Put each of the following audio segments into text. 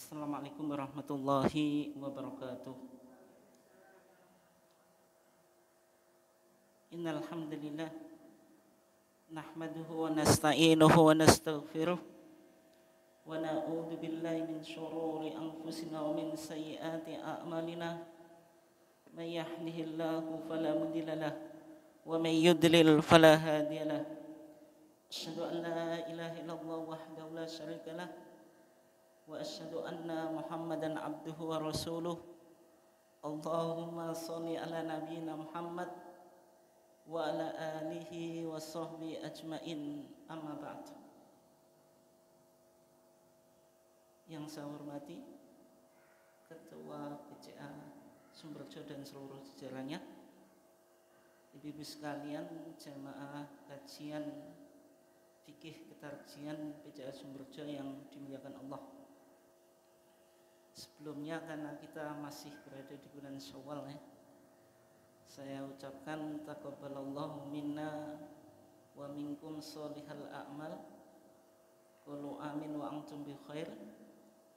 Assalamualaikum warahmatullahi wabarakatuh. Innal hamdalillah nahmaduhu wa nasta'inuhu wa nastaghfiruh wa na'udzu billahi min shururi anfusina wa min sayyiati a'malina. May yahdihillahu fala mudilla lahu wa may yudlil fala hadiya lahu. Asyhadu an la ilaha illallah wahdahu la syarika lahu wa asyhadu anna Muhammadan abduhu wa rasuluh. Allahumma sholli ala nabiyyina Muhammad wa ala alihi wa sahbihi ajmain, amma ba'd. Yang saya hormati Ketua PCA Sumberjo dan seluruh jajarannya, ibu-ibu sekalian, jamaah kajian fikih ketarjian PCA Sumberjo yang dimuliakan Allah. Sebelumnya, karena kita masih berada di bulan Syawal ya, saya ucapkan taqabbalallahu minna wa minkum sholihal a'mal. Qulu amin wa antum bi khair.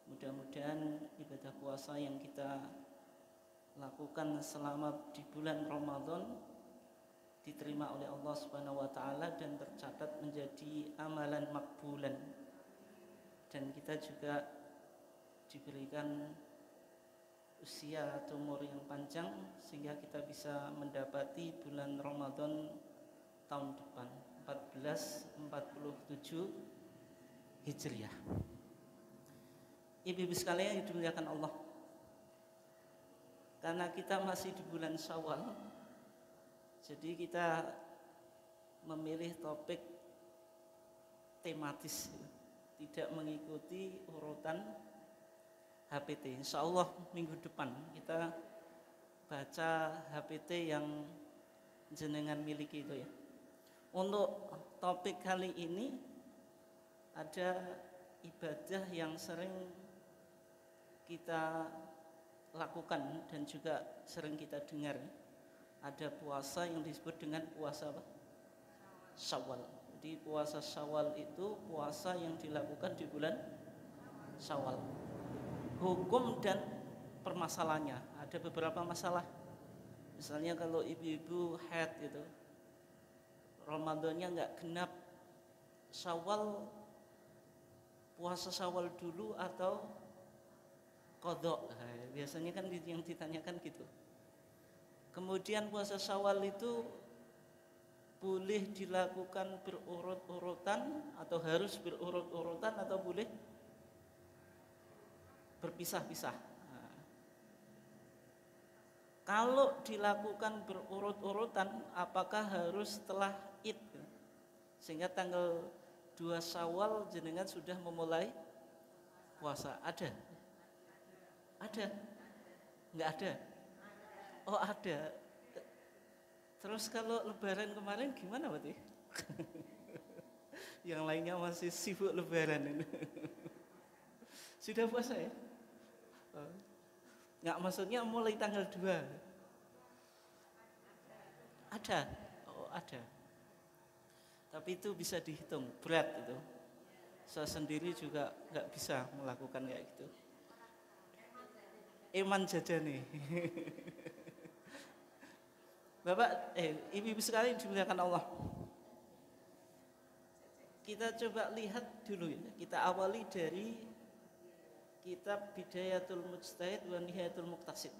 Mudah-mudahan ibadah puasa yang kita lakukan selama di bulan Ramadan diterima oleh Allah Subhanahu wa taala dan tercatat menjadi amalan makbulan. Dan kita juga diberikan usia atau umur yang panjang sehingga kita bisa mendapati bulan Ramadan tahun depan 1447 Hijriah. Ibu-ibu sekalian yang dimuliakan Allah, karena kita masih di bulan Syawal, jadi kita memilih topik tematis, tidak mengikuti urutan HPT. Insya Allah minggu depan kita baca HPT yang jenengan miliki itu ya. Untuk topik kali ini ada ibadah yang sering kita lakukan dan juga sering kita dengar. Ada puasa yang disebut dengan puasa apa? Syawal. Jadi puasa Syawal itu puasa yang dilakukan di bulan Syawal. Hukum dan permasalahannya, ada beberapa masalah. Misalnya kalau ibu-ibu haid gitu, Ramadannya nggak genap, Syawal, puasa Syawal dulu atau qadha. Biasanya kan yang ditanyakan gitu. Kemudian puasa Syawal itu boleh dilakukan berurut-urutan atau harus berurut-urutan atau boleh berpisah-pisah. Nah, kalau dilakukan berurut-urutan, apakah harus setelah Id? Sehingga tanggal 2 Syawal jenengan sudah memulai puasa. Ada? Ada? Enggak ada? Oh ada. Terus kalau lebaran kemarin gimana berarti? Yang lainnya masih sibuk lebaran. Sudah puasa ya? Nggak, maksudnya mulai tanggal 2. Ada? Oh ada. Tapi itu bisa dihitung, berat itu. Saya sendiri juga nggak bisa melakukan kayak gitu. Iman jajane. Bapak, ibu-ibu sekalian dimuliakan Allah. Kita coba lihat dulu ya. Kita awali dari kitab Bidayatul Mujtahid wa Nihayatul Muqtasid.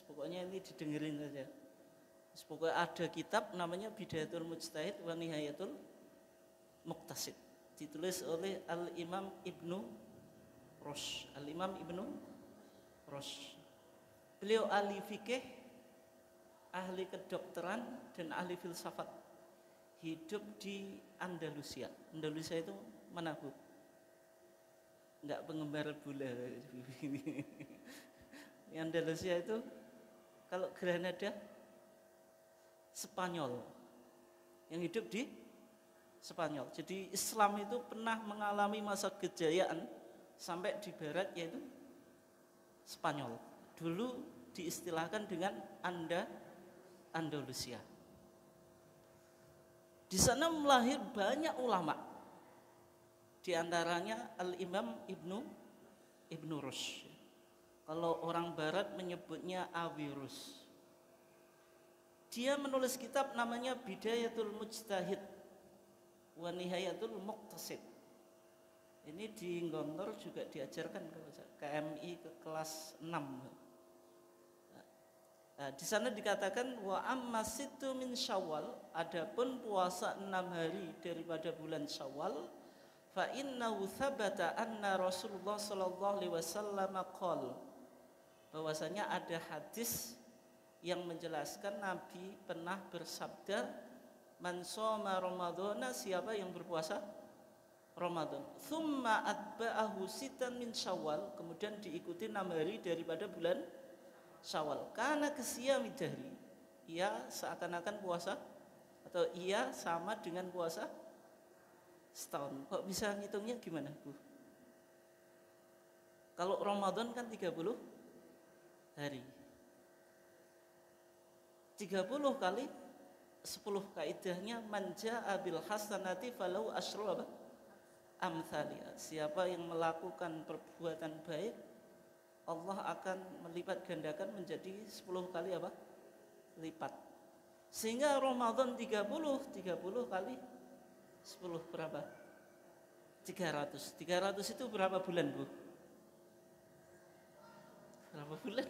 Pokoknya ini didengerin saja. Pokoknya ada kitab namanya Bidayatul Mujtahid wa Nihayatul Muqtasid, ditulis oleh Al-Imam Ibnu Rushd. Al-Imam Ibnu Rushd. Beliau ahli fikih, ahli kedokteran dan ahli filsafat. Hidup di Andalusia. Andalusia itu mana Bu? Enggak penggemar bola. Di Andalusia itu kalau Granada Spanyol, yang hidup di Spanyol. Jadi Islam itu pernah mengalami masa kejayaan sampai di barat, yaitu Spanyol. Dulu diistilahkan dengan Andalusia. Di sana melahir banyak ulama. Di antaranya Al-Imam Ibnu Ibnu Rushd. Kalau orang barat menyebutnya Avirus. Dia menulis kitab namanya Bidayatul Mujtahid wa Nihayatul Muqtasid. Ini di Gontor juga diajarkan kalau KMI ke kelas 6. Nah, di sana dikatakan wa amma sittu min Syawal, adapun puasa 6 hari daripada bulan Syawal, fa innahu thabata anna Rasulullah sallallahu alaihi wasallam qala, bahwasanya ada hadis yang menjelaskan Nabi pernah bersabda, man shoma ramadhana, siapa yang berpuasa Ramadan, thumma atba'ahu sitan min Syawal, kemudian diikuti 6 hari daripada bulan Syawal, karena kesiyami dahri, ia seakan-akan puasa atau ia sama dengan puasa setahun. Kok bisa ngitungnya gimana, Bu? Kalau Ramadan kan 30 hari. 30 kali 10 kaidahnya, manja abil hasanati falau asyru amthalia. Siapa yang melakukan perbuatan baik, Allah akan melipat gandakan menjadi 10 kali apa? Lipat. Sehingga Ramadan 30 kali 10 berapa? 300. 300 itu berapa bulan, Bu? Berapa bulan?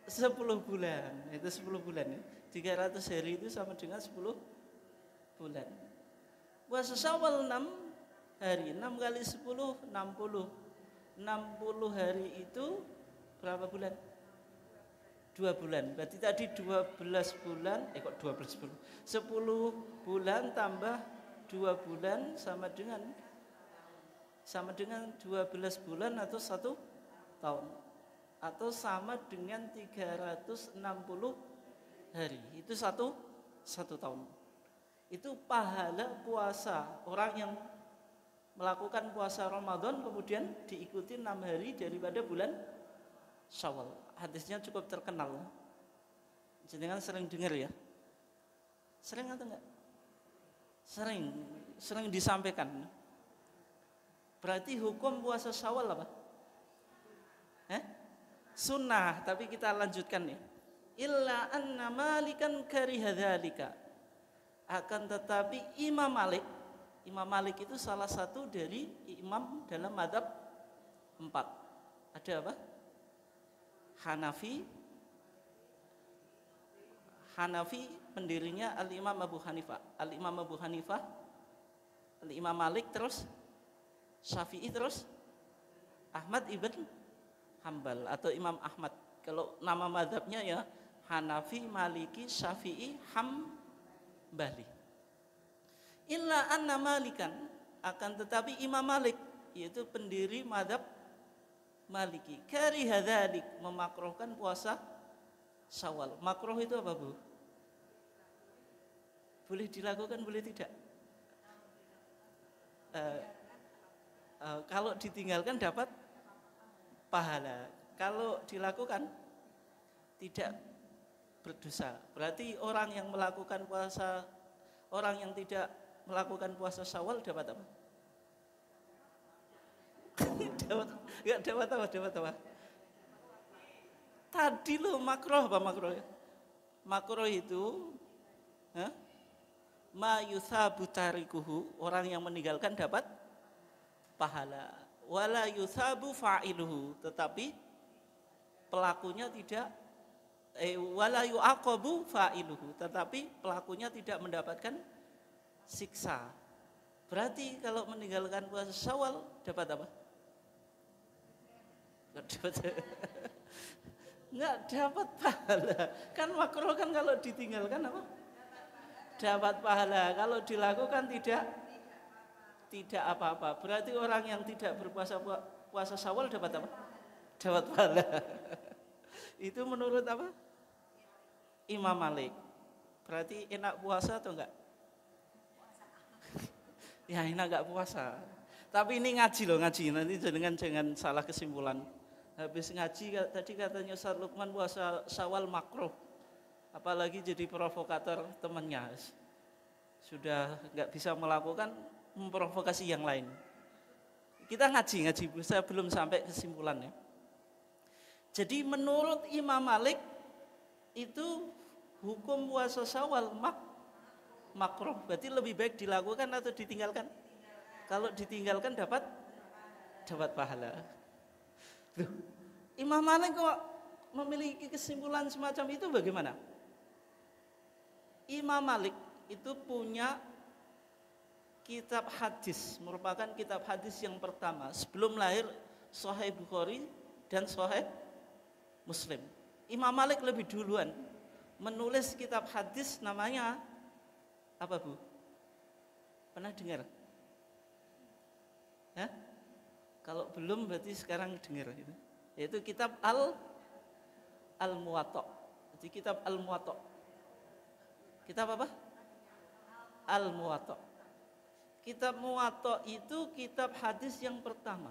10 bulan. Itu 10 bulan ya. 300 hari itu sama dengan 10 bulan. Puasa Syawal 6 hari, 6 kali 10 60. 60 hari itu berapa bulan? 2 bulan. Berarti tadi 12 bulan, kok 12 bulan? 10 bulan tambah 2 bulan sama dengan 12 bulan atau 1 tahun. Atau sama dengan 360 hari. Itu satu tahun. Itu pahala puasa orang yang melakukan puasa Ramadan kemudian diikuti 6 hari daripada bulan Syawal. Hadisnya cukup terkenal. Jenengan sering dengar ya? Sering atau enggak? Sering disampaikan. Berarti hukum puasa Syawal apa? Sunnah, tapi kita lanjutkan ya. Illa anna malikan karihadzalika. Akan tetapi Imam Malik itu salah satu dari imam dalam mazhab 4. Ada apa? Hanafi pendirinya Al-Imam Abu Hanifah. Al-Imam Abu Hanifah, Al-Imam Malik, terus Syafi'i, terus Ahmad ibn Hambal atau Imam Ahmad. Kalau nama mazhabnya ya Hanafi, Maliki, Syafi'i, Hambali. Illa anna Malikan, akan tetapi Imam Malik, yaitu pendiri mazhab Maliki, karihadzalik, memakruhkan puasa Syawal. Makruh itu apa, Bu? Boleh dilakukan, boleh tidak? Kalau ditinggalkan dapat pahala, kalau dilakukan tidak berdosa. Berarti orang yang melakukan puasa, orang yang tidak melakukan puasa Syawal dapat apa? dapat apa? Tadi lo makruh apa makruh? Makruh itu ma yuthabu tarikuhu, orang yang meninggalkan dapat pahala. Wala yuthabu fa'iluhu, tetapi pelakunya tidak wala yu'aqabu fa'iluhu, tetapi pelakunya tidak mendapatkan siksa. Berarti kalau meninggalkan puasa Syawal dapat apa? Enggak dapat pahala. Kan makruh kan kalau ditinggalkan apa? Dapat pahala. Kalau dilakukan tidak apa-apa. Berarti orang yang tidak berpuasa puasa Syawal dapat apa? Dapat pahala. Itu menurut apa? Imam Malik. Berarti enak puasa atau enggak? Ya enak enggak puasa. Tapi ini ngaji loh, ngaji. Nanti jangan salah kesimpulan. Habis ngaji tadi katanya Ustaz Lukman puasa Syawal makruh. Apalagi jadi provokator temannya. Sudah enggak bisa melakukan, memprovokasi yang lain. Kita ngaji, saya belum sampai kesimpulannya. Jadi menurut Imam Malik itu hukum puasa Syawal makruh. Berarti lebih baik dilakukan atau ditinggalkan? Kalau ditinggalkan dapat pahala. Loh, Imam Malik kok memiliki kesimpulan semacam itu bagaimana? Imam Malik itu punya kitab hadis, merupakan kitab hadis yang pertama sebelum lahir Sahih Bukhari dan Sahih Muslim. Imam Malik lebih duluan menulis kitab hadis, namanya apa, Bu? Pernah dengar? Hah? Kalau belum berarti sekarang dengar itu. Yaitu kitab Al-Muwatta. Jadi kitab Al-Muwatta. Kitab apa? Al-Muwatta. Kitab Muwatta itu kitab hadis yang pertama.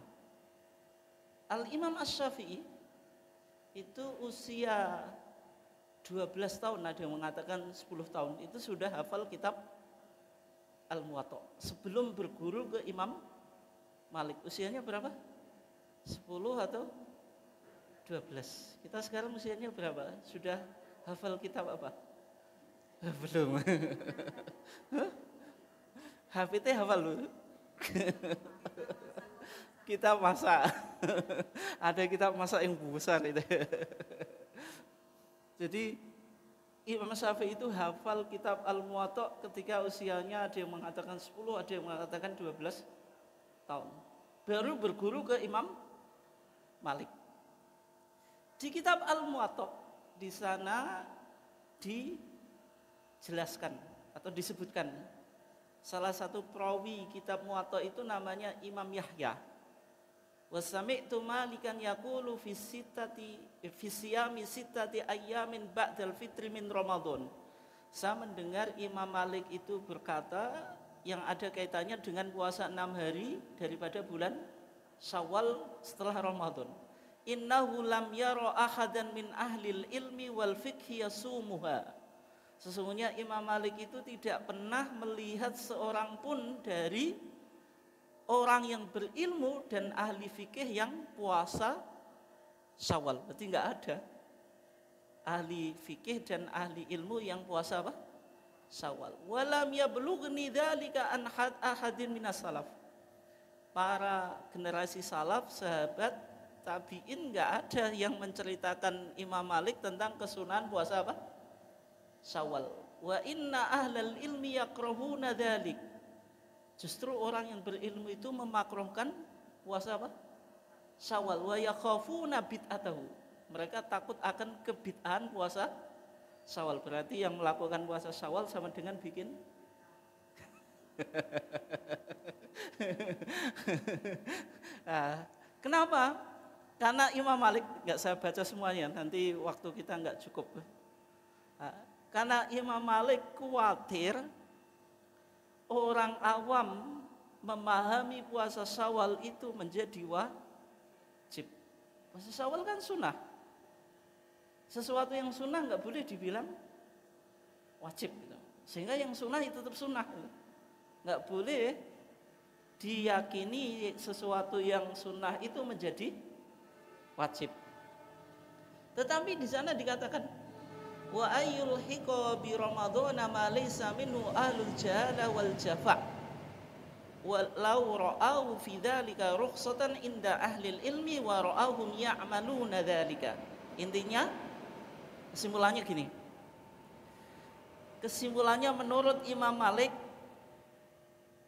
Al-Imam Asy-Syafi'i itu usia 12 tahun, ada yang mengatakan 10 tahun, itu sudah hafal kitab Al-Muwatta sebelum berguru ke Imam Malik. Usianya berapa? 10 atau 12. Kita sekarang usianya berapa? Sudah hafal kitab apa? Belum. HPT hafal lu. Kitab masak. Ada kitab masak yang besar itu. Jadi Imam Syafi'i itu hafal kitab Al-Muwatta ketika usianya ada yang mengatakan 10, ada yang mengatakan 12 tahun. Baru berguru ke Imam Malik. Di kitab Al-Muwatta di sana dijelaskan atau disebutkan salah satu perawi kitab Muwatta itu namanya Imam Yahya. Wa sami'tu Malikan yaqulu fi siyami sittati ayyamin ba'dal fitri min Ramadan. Saya mendengar Imam Malik itu berkata yang ada kaitannya dengan puasa 6 hari daripada bulan Syawal setelah Ramadan. Innahu lam yara ahadan min ahlil ilmi wal fiqhi yasumuha. Sesungguhnya Imam Malik itu tidak pernah melihat seorang pun dari orang yang berilmu dan ahli fikih yang puasa Syawal. Berarti enggak ada ahli fikih dan ahli ilmu yang puasa apa? Syawal. Walam yablughni dzalika an ahadin minas salaf. Para generasi salaf, sahabat, tabi'in enggak ada yang menceritakan Imam Malik tentang kesunahan puasa apa? Syawal. Wa inna ahlal ilmi yakrahuna dzalik. Justru orang yang berilmu itu memakruhkan puasa apa? Syawal. Wa yakhafuna bid'atahu. Mereka takut akan kebid'ahan puasa Syawal. Berarti yang melakukan puasa Syawal sama dengan bikin nah, kenapa? Karena Imam Malik, enggak saya baca semuanya, nanti waktu kita enggak cukup. Nah, karena Imam Malik khawatir orang awam memahami puasa Syawal itu menjadi wajib. Puasa Syawal kan sunnah. Sesuatu yang sunnah nggak boleh dibilang wajib. Gitu. Sehingga yang sunnah itu tetap sunnah. Gitu. Nggak boleh diyakini sesuatu yang sunnah itu menjadi wajib. Tetapi di sana dikatakan wa ayyul hiqa bi ramadhana ma laysa minhu ahlul jahala wal jafa walau ra'au fi dzalika rukhsatan inda ahlil ilmi wa ra'ahum ya'maluna dzalika. Intinya kesimpulannya gini. Kesimpulannya menurut Imam Malik,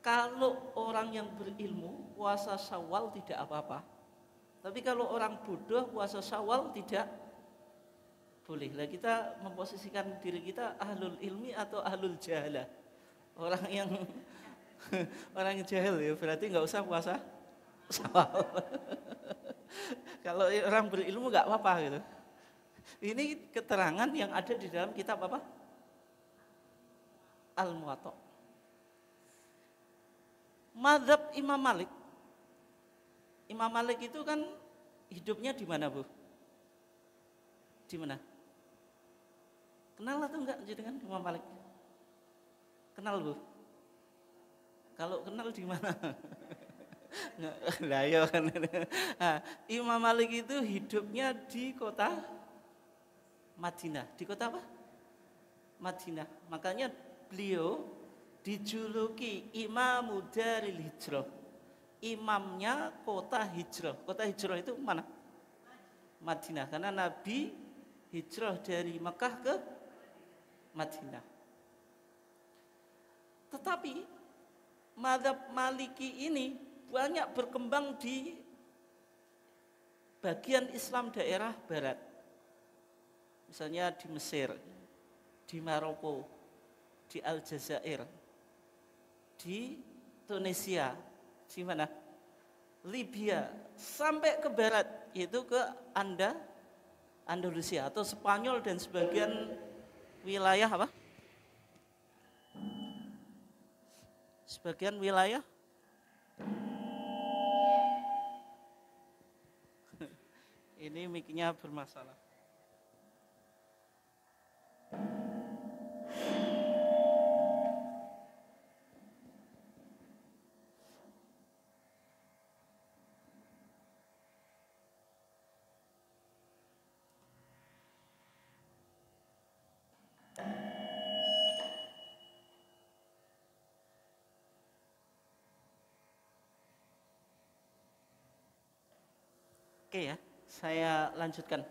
kalau orang yang berilmu puasa Syawal tidak apa-apa. Tapi kalau orang bodoh puasa Syawal tidak boleh. Lah kita memposisikan diri kita ahlul ilmi atau ahlul jahalah. Orang yang orang yang jahil ya berarti nggak usah puasa Syawal. Kalau orang berilmu nggak apa-apa gitu. Ini keterangan yang ada di dalam kitab apa? Al-Muwatta. Mazhab Imam Malik. Imam Malik itu kan hidupnya di mana, Bu? Di mana? Kenal atau enggak dengan Imam Malik? Kenal, Bu? Kalau kenal di mana? Lah ya kan. Nah, Imam Malik itu hidupnya di kota Madinah. Di kota apa? Madinah. Makanya beliau dijuluki Imam Daril Hijrah. Imamnya kota hijrah. Kota hijrah itu mana? Madinah. Karena Nabi hijrah dari Mekah ke Madinah. Tetapi mazhab Maliki ini banyak berkembang di bagian Islam daerah barat. Misalnya di Mesir, di Maroko, di Aljazair, di Tunisia, di mana? Libya, sampai ke barat, yaitu ke Andalusia atau Spanyol dan sebagian wilayah apa? Sebagian wilayah ini mic-nya bermasalah. Oke ya, saya lanjutkan.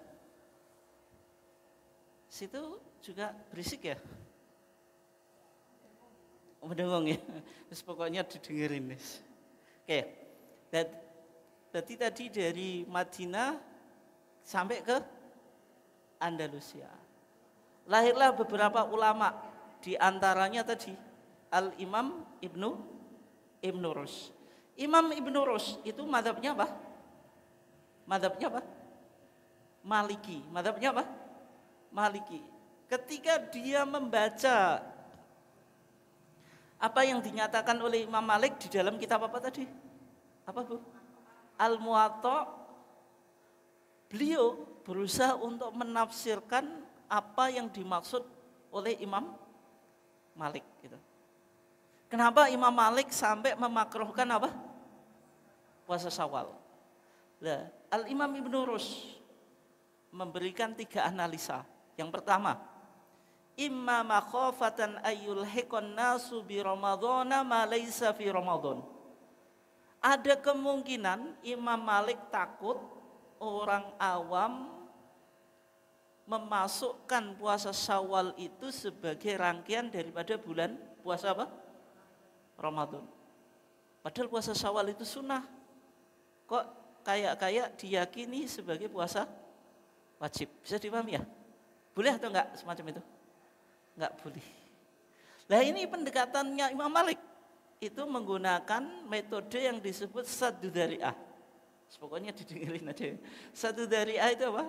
Situ juga berisik ya? Mendengong ya? Terus pokoknya didengerin. Oke, berarti tadi dari Madinah sampai ke Andalusia. Lahirlah beberapa ulama, di antaranya tadi Al-Imam Ibnu Rus. Imam Ibnu Rus itu mazhabnya apa? Mazhabnya apa? Maliki. Mazhabnya apa? Maliki. Ketika dia membaca apa yang dinyatakan oleh Imam Malik di dalam kitab apa tadi? Apa Bu? Al-Muwatta. Beliau berusaha untuk menafsirkan apa yang dimaksud oleh Imam Malik gitu. Kenapa Imam Malik sampai memakruhkan apa? Puasa Syawal. Nah, Al-Imam Ibnu Rus memberikan 3 analisa. Yang pertama, imma makhafatan ayyul hiqan nasu bi ramadhana ma laysa fi ramadhan. Ada kemungkinan Imam Malik takut orang awam memasukkan puasa Syawal itu sebagai rangkaian daripada bulan puasa apa? Ramadan. Padahal puasa Syawal itu sunnah. Kok kayak diyakini sebagai puasa wajib? Bisa dipahami ya? Boleh atau enggak semacam itu? Enggak boleh. Nah ini pendekatannya Imam Malik itu menggunakan metode yang disebut saddu dzari'ah. Pokoknya didengerin aja. Saddu dzari'ah itu apa?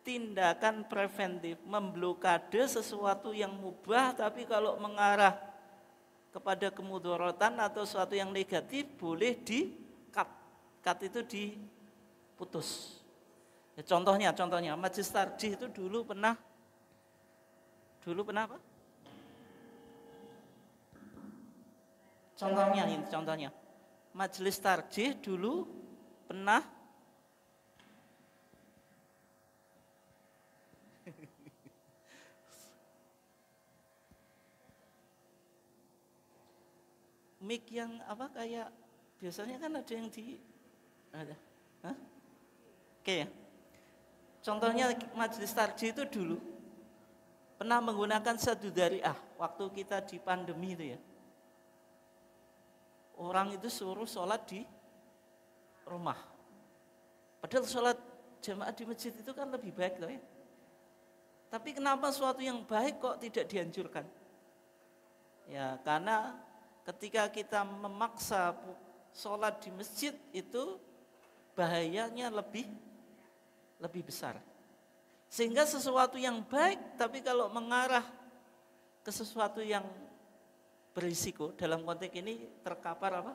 Tindakan preventif, memblokade sesuatu yang mubah, tapi kalau mengarah kepada kemudaratan atau sesuatu yang negatif boleh di-cut. Cut itu diputus. Ya, contohnya Majelis Tarjih itu dulu pernah apa? Contohnya. Majelis Tarjih dulu pernah mic yang apa kayak biasanya kan ada yang ada. Hah? Oke ya. Contohnya Majelis Tarjih itu dulu pernah menggunakan saddu dzari'ah waktu kita di pandemi itu ya. Orang itu suruh sholat di rumah. Padahal sholat jamaah di masjid itu kan lebih baik loh ya. Tapi kenapa suatu yang baik kok tidak dianjurkan? Ya karena ketika kita memaksa sholat di masjid itu bahayanya lebih besar. Sehingga sesuatu yang baik tapi kalau mengarah ke sesuatu yang berisiko, dalam konteks ini terkapar apa?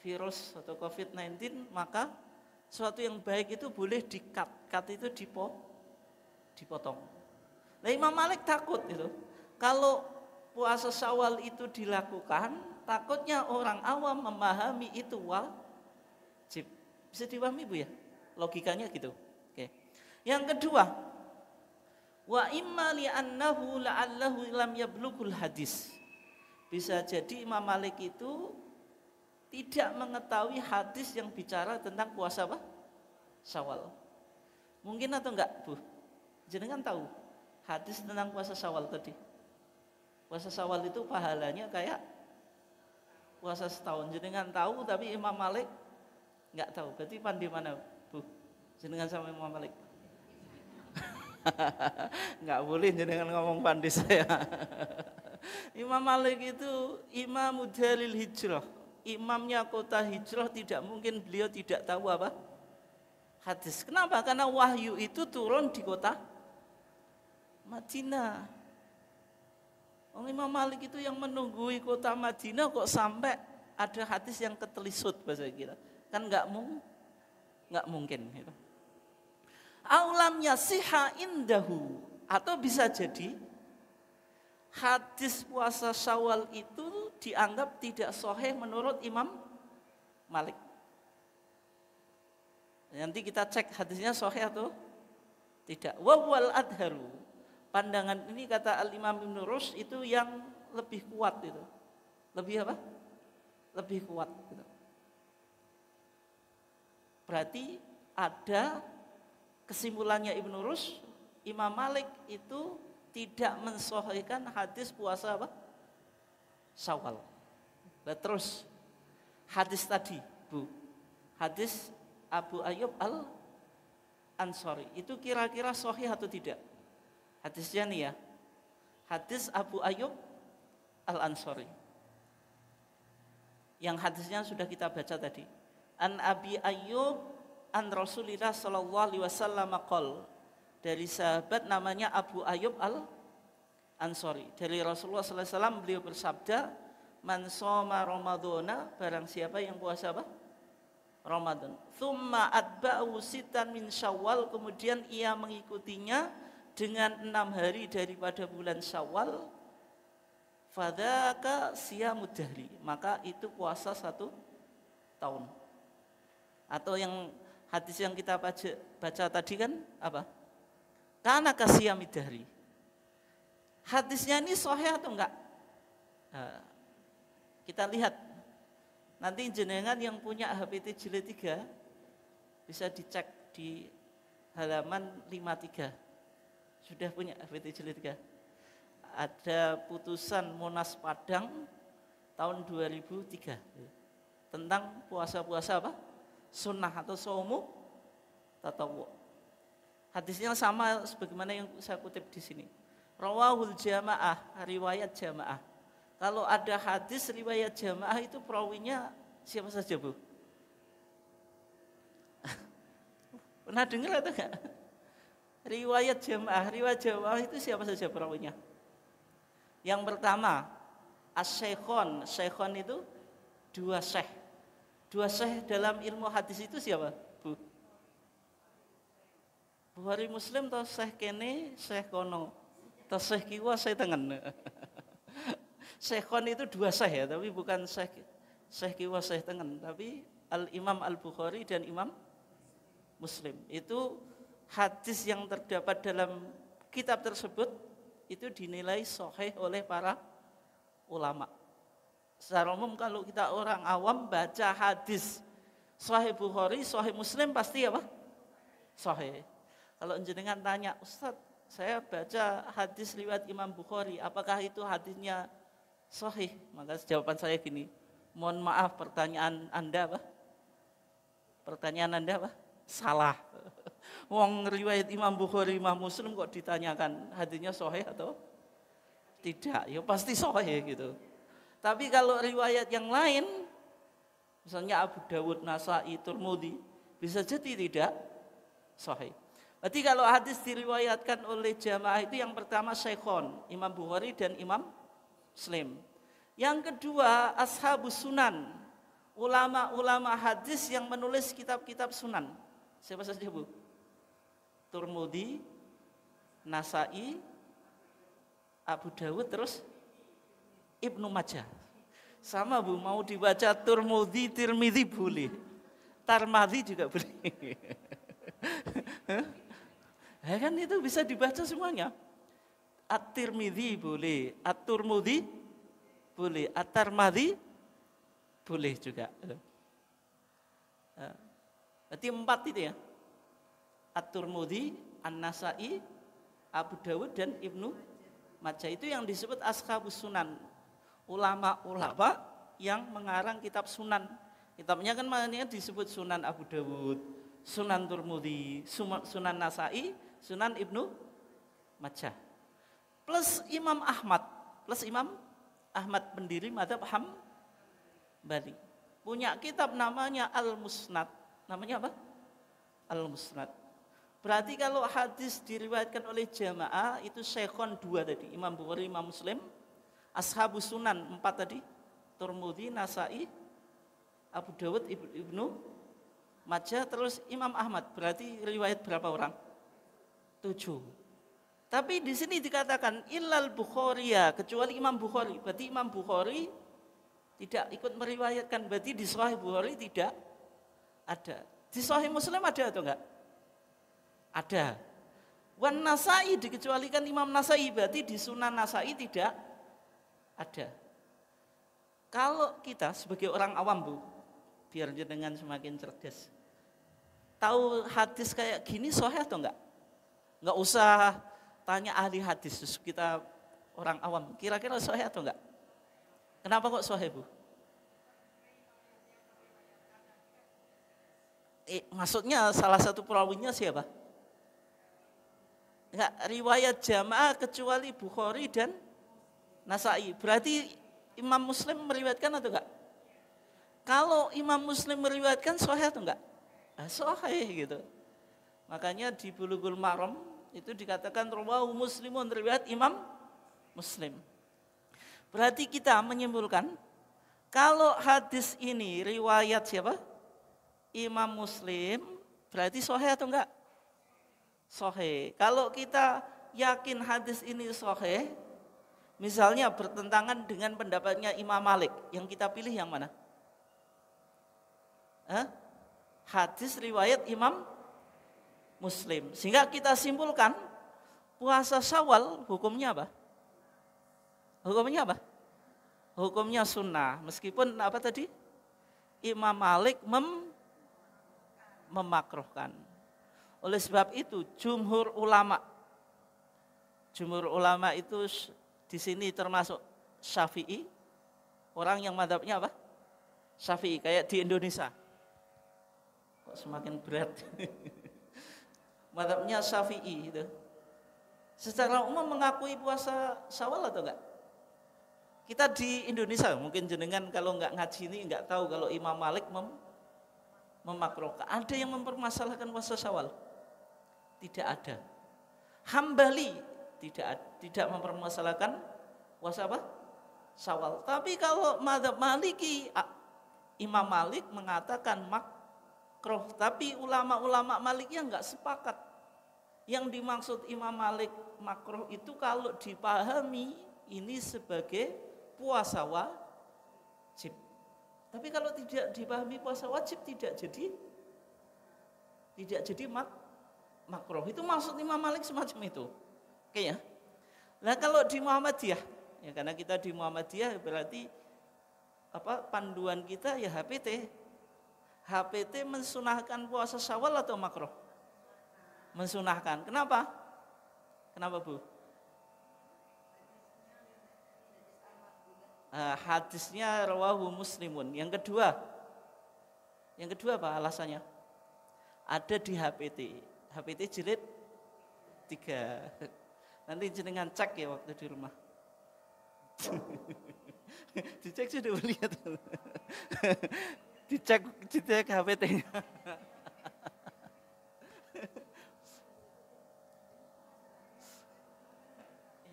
Virus atau COVID-19, maka sesuatu yang baik itu boleh di-cut. Cut itu dipotong. Nah Imam Malik takut itu. Kalau puasa Syawal itu dilakukan, takutnya orang awam memahami itu wajib. Bisa dipahami Bu ya? Logikanya gitu. Oke. Yang kedua, wa imma li'annahu la'allahu lam yablughul hadis. Bisa jadi Imam Malik itu tidak mengetahui hadis yang bicara tentang puasa apa? Syawal. Mungkin atau enggak, Bu? Jenengan tahu hadis tentang puasa Syawal tadi? Puasa Syawal itu pahalanya kayak puasa setahun. Jenengan tahu tapi Imam Malik enggak tahu. Berarti pandai mana, Bu? Jenengan sama Imam Malik. Enggak boleh jenengan ngomong pandai saya. Imam Malik itu Imam Daril Hijrah. Imamnya kota hijrah, tidak mungkin beliau tidak tahu apa? Hadis. Kenapa? Karena wahyu itu turun di kota Madinah. Imam Malik itu yang menunggui kota Madinah kok sampai ada hadis yang ketelisut bahasa kita. Kan enggak mungkin gitu. Aulam yasiha indahu, atau bisa jadi hadis puasa Syawal itu dianggap tidak sahih menurut Imam Malik. Nanti kita cek hadisnya sahih atau tidak. Wa wal adharu. Pandangan ini kata Al-Imam Ibnu Rushd itu yang lebih kuat itu. Lebih apa? Lebih kuat gitu. Berarti ada kesimpulannya Ibnu Rushd, Imam Malik itu tidak mensahihkan hadis puasa apa? Syawal. Nah, terus hadis tadi, Bu. Hadis Abu Ayyub Al-Ansari itu kira-kira sahih atau tidak? Hadisnya nih ya. Hadis Abu Ayyub Al-Ansari. Yang hadisnya sudah kita baca tadi. An Abi Ayyub an Rasulillah sallallahu alaihi wasallam qol. Dari sahabat namanya Abu Ayyub Al-Ansari. Dari Rasulullah sallallahu alaihi wasallam beliau bersabda, "Man shoma Ramadhana, barang siapa yang puasa apa? Ramadan. Tsumma atba'u sitan min Syawal, kemudian ia mengikutinya dengan 6 hari daripada bulan Syawal, fadzaka siyamud dahri, maka itu puasa 1 tahun." Atau yang hadis yang kita baca tadi kan apa? Karena kasiyamid dahri. Hadisnya ini sahih atau enggak? Nah, kita lihat. Nanti jenengan yang punya HPT jilid 3 bisa dicek di halaman 53. Sudah punya HPT jilid 3. Ada putusan Monas Padang tahun 2003 tentang puasa-puasa apa? Sunnah atau saumu tatawu. Hadisnya sama sebagaimana yang saya kutip di sini. Rawahul jamaah, riwayat jamaah. Kalau ada hadis riwayat jamaah itu perawinya siapa saja, Bu? Pernah dengar atau enggak? Riwayat jamaah itu siapa saja perawinya? Yang pertama, as-syekhon. Syekhon itu 2 syekh. 2 syekh dalam ilmu hadis itu siapa, Bu? Bukhari Muslim atau syekh kene, syekh kono, atau syekh kiwa, syekh tengen. Syekhon itu 2 syekh ya, tapi bukan syekh kiwa, syekh tengen, tapi Al-Imam Al-Bukhari dan Imam Muslim. Itu hadis yang terdapat dalam kitab tersebut itu dinilai sahih oleh para ulama. Secara umum kalau kita orang awam baca hadis Sahih Bukhari, Sahih Muslim pasti apa? Sahih. Kalau jenengan tanya, Ustaz, saya baca hadis riwayat Imam Bukhari, apakah itu hadisnya sahih? Maka jawaban saya gini, mohon maaf, pertanyaan Anda apa? Salah. Wong riwayat Imam Bukhari, Imam Muslim kok ditanyakan hadisnya sahih atau tidak? Ya pasti sahih gitu. Tapi kalau riwayat yang lain, misalnya Abu Dawud, Nasa'i, Tirmidzi, bisa jadi tidak sahih. Berarti kalau hadis diriwayatkan oleh jamaah itu yang pertama syekhon, Imam Bukhari dan Imam Muslim. Yang kedua ashabus sunan, ulama-ulama hadis yang menulis kitab-kitab sunan. Siapa saja, Bu? Tirmidzi, Nasa'i, Abu Dawud, terus Ibnu Majah. Sama, Bu, mau dibaca Tirmidzi boleh. Tarmadhi juga boleh. Ya kan itu bisa dibaca semuanya. At-Tirmidzi boleh, At-Turmudi boleh, At-Tarmadhi boleh juga. Berarti 4 itu ya. At-Turmudi, An-Nasai, Abu Dawud dan Ibnu Majah, itu yang disebut ashabus sunan. Ulama-ulama yang mengarang kitab sunan. Kitabnya kan maknanya disebut Sunan Abu Dawud, Sunan Turmudi, Sunan Nasai, Sunan Ibnu Majah. Plus Imam Ahmad pendiri mazhab Hambali. Punya kitab namanya Al-Musnad. Namanya apa? Al-Musnad. Berarti kalau hadis diriwayatkan oleh jamaah itu syekhon 2 tadi, Imam Bukhari, Imam Muslim, ashabus sunan 4 tadi, Turmudi, Nasai, Abu Dawud, Ibnu Majah, terus Imam Ahmad. Berarti riwayat berapa orang? 7. Tapi di sini dikatakan illal Bukhariya, kecuali Imam Bukhari. Berarti Imam Bukhari tidak ikut meriwayatkan. Berarti di Sahih Bukhari tidak ada. Di Sahih Muslim ada atau enggak? Ada. Wan Nasai dikecualikan Imam Nasai, berarti di Sunan Nasai tidak ada. Kalau kita sebagai orang awam, Bu, biar jenengan semakin cerdas, tahu hadis kayak gini sahih atau enggak? Enggak usah tanya ahli hadis, kita orang awam, kira-kira sahih atau enggak? Kenapa kok sahih, Bu? Maksudnya salah satu perawinya siapa? Enggak, riwayat jamaah kecuali Bukhari dan Nasai. Berarti Imam Muslim meriwayatkan atau enggak? Kalau Imam Muslim meriwayatkan sahih atau enggak? Sahih gitu. Makanya di Bulughul Maram itu dikatakan rawahu Muslimun, riwayat Imam Muslim. Berarti kita menyimpulkan kalau hadis ini riwayat siapa? Imam Muslim, berarti sahih atau enggak? Sahih. Kalau kita yakin hadis ini sahih, misalnya bertentangan dengan pendapatnya Imam Malik, yang kita pilih yang mana? Hadis riwayat Imam Muslim. Sehingga kita simpulkan puasa Syawal hukumnya apa? Hukumnya apa? Hukumnya sunnah. Meskipun apa tadi? Imam Malik memakruhkan. Oleh sebab itu jumhur ulama itu di sini termasuk Syafi'i, orang yang mazhabnya apa? Syafi'i, kayak di Indonesia. Kok semakin berat? Mazhabnya Syafi'i itu. Secara umum mengakui puasa Syawal atau enggak? Kita di Indonesia, mungkin jenengan kalau enggak ngaji ini enggak tahu kalau Imam Malik memakruhkan. Ada yang mempermasalahkan puasa Syawal? Tidak ada. Hambali tidak mempermasalahkan puasa apa? Syawal. Tapi kalau mazhab Maliki, Imam Malik mengatakan makruh, tapi ulama-ulama Maliknya enggak sepakat. Yang dimaksud Imam Malik makruh itu kalau dipahami ini sebagai puasa wajib. Tapi kalau tidak dipahami puasa wajib tidak jadi makruh. Itu maksud Imam Malik semacam itu. Oke ya. Nah kalau di Muhammadiyah, ya karena kita di Muhammadiyah berarti panduan kita ya HPT. HPT mensunahkan puasa Syawal atau makruh? Mensunahkan. Kenapa? Kenapa, Bu? Hadisnya rawahu Muslimun. Yang kedua apa alasannya? Ada di HPT. HPT jilid 3. Nanti jenengan cek ya waktu di rumah. Dicek sudah melihat. Dicek HPT-nya.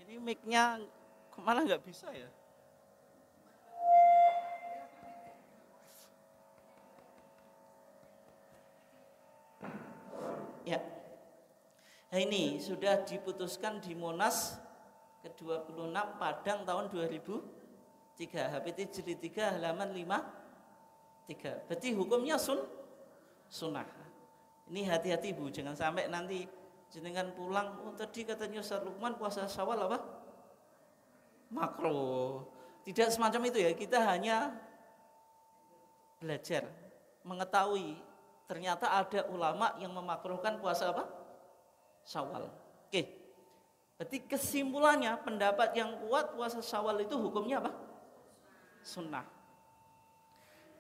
Ini mic-nya malah nggak bisa ya. Ya. Nah ini sudah diputuskan di Monas ke-26 Padang tahun 2003. HPT jilid 3 halaman 53. Berarti hukumnya sunnah. Ini hati-hati Bu, jangan sampai nanti jenengan pulang, oh tadi katanya Ustaz Lukman puasa Syawal apa? Makruh. Tidak semacam itu ya, kita hanya belajar, mengetahui ternyata ada ulama yang memakruhkan puasa apa? Syawal. Oke. Berarti kesimpulannya pendapat yang kuat puasa Syawal itu hukumnya apa? Sunnah.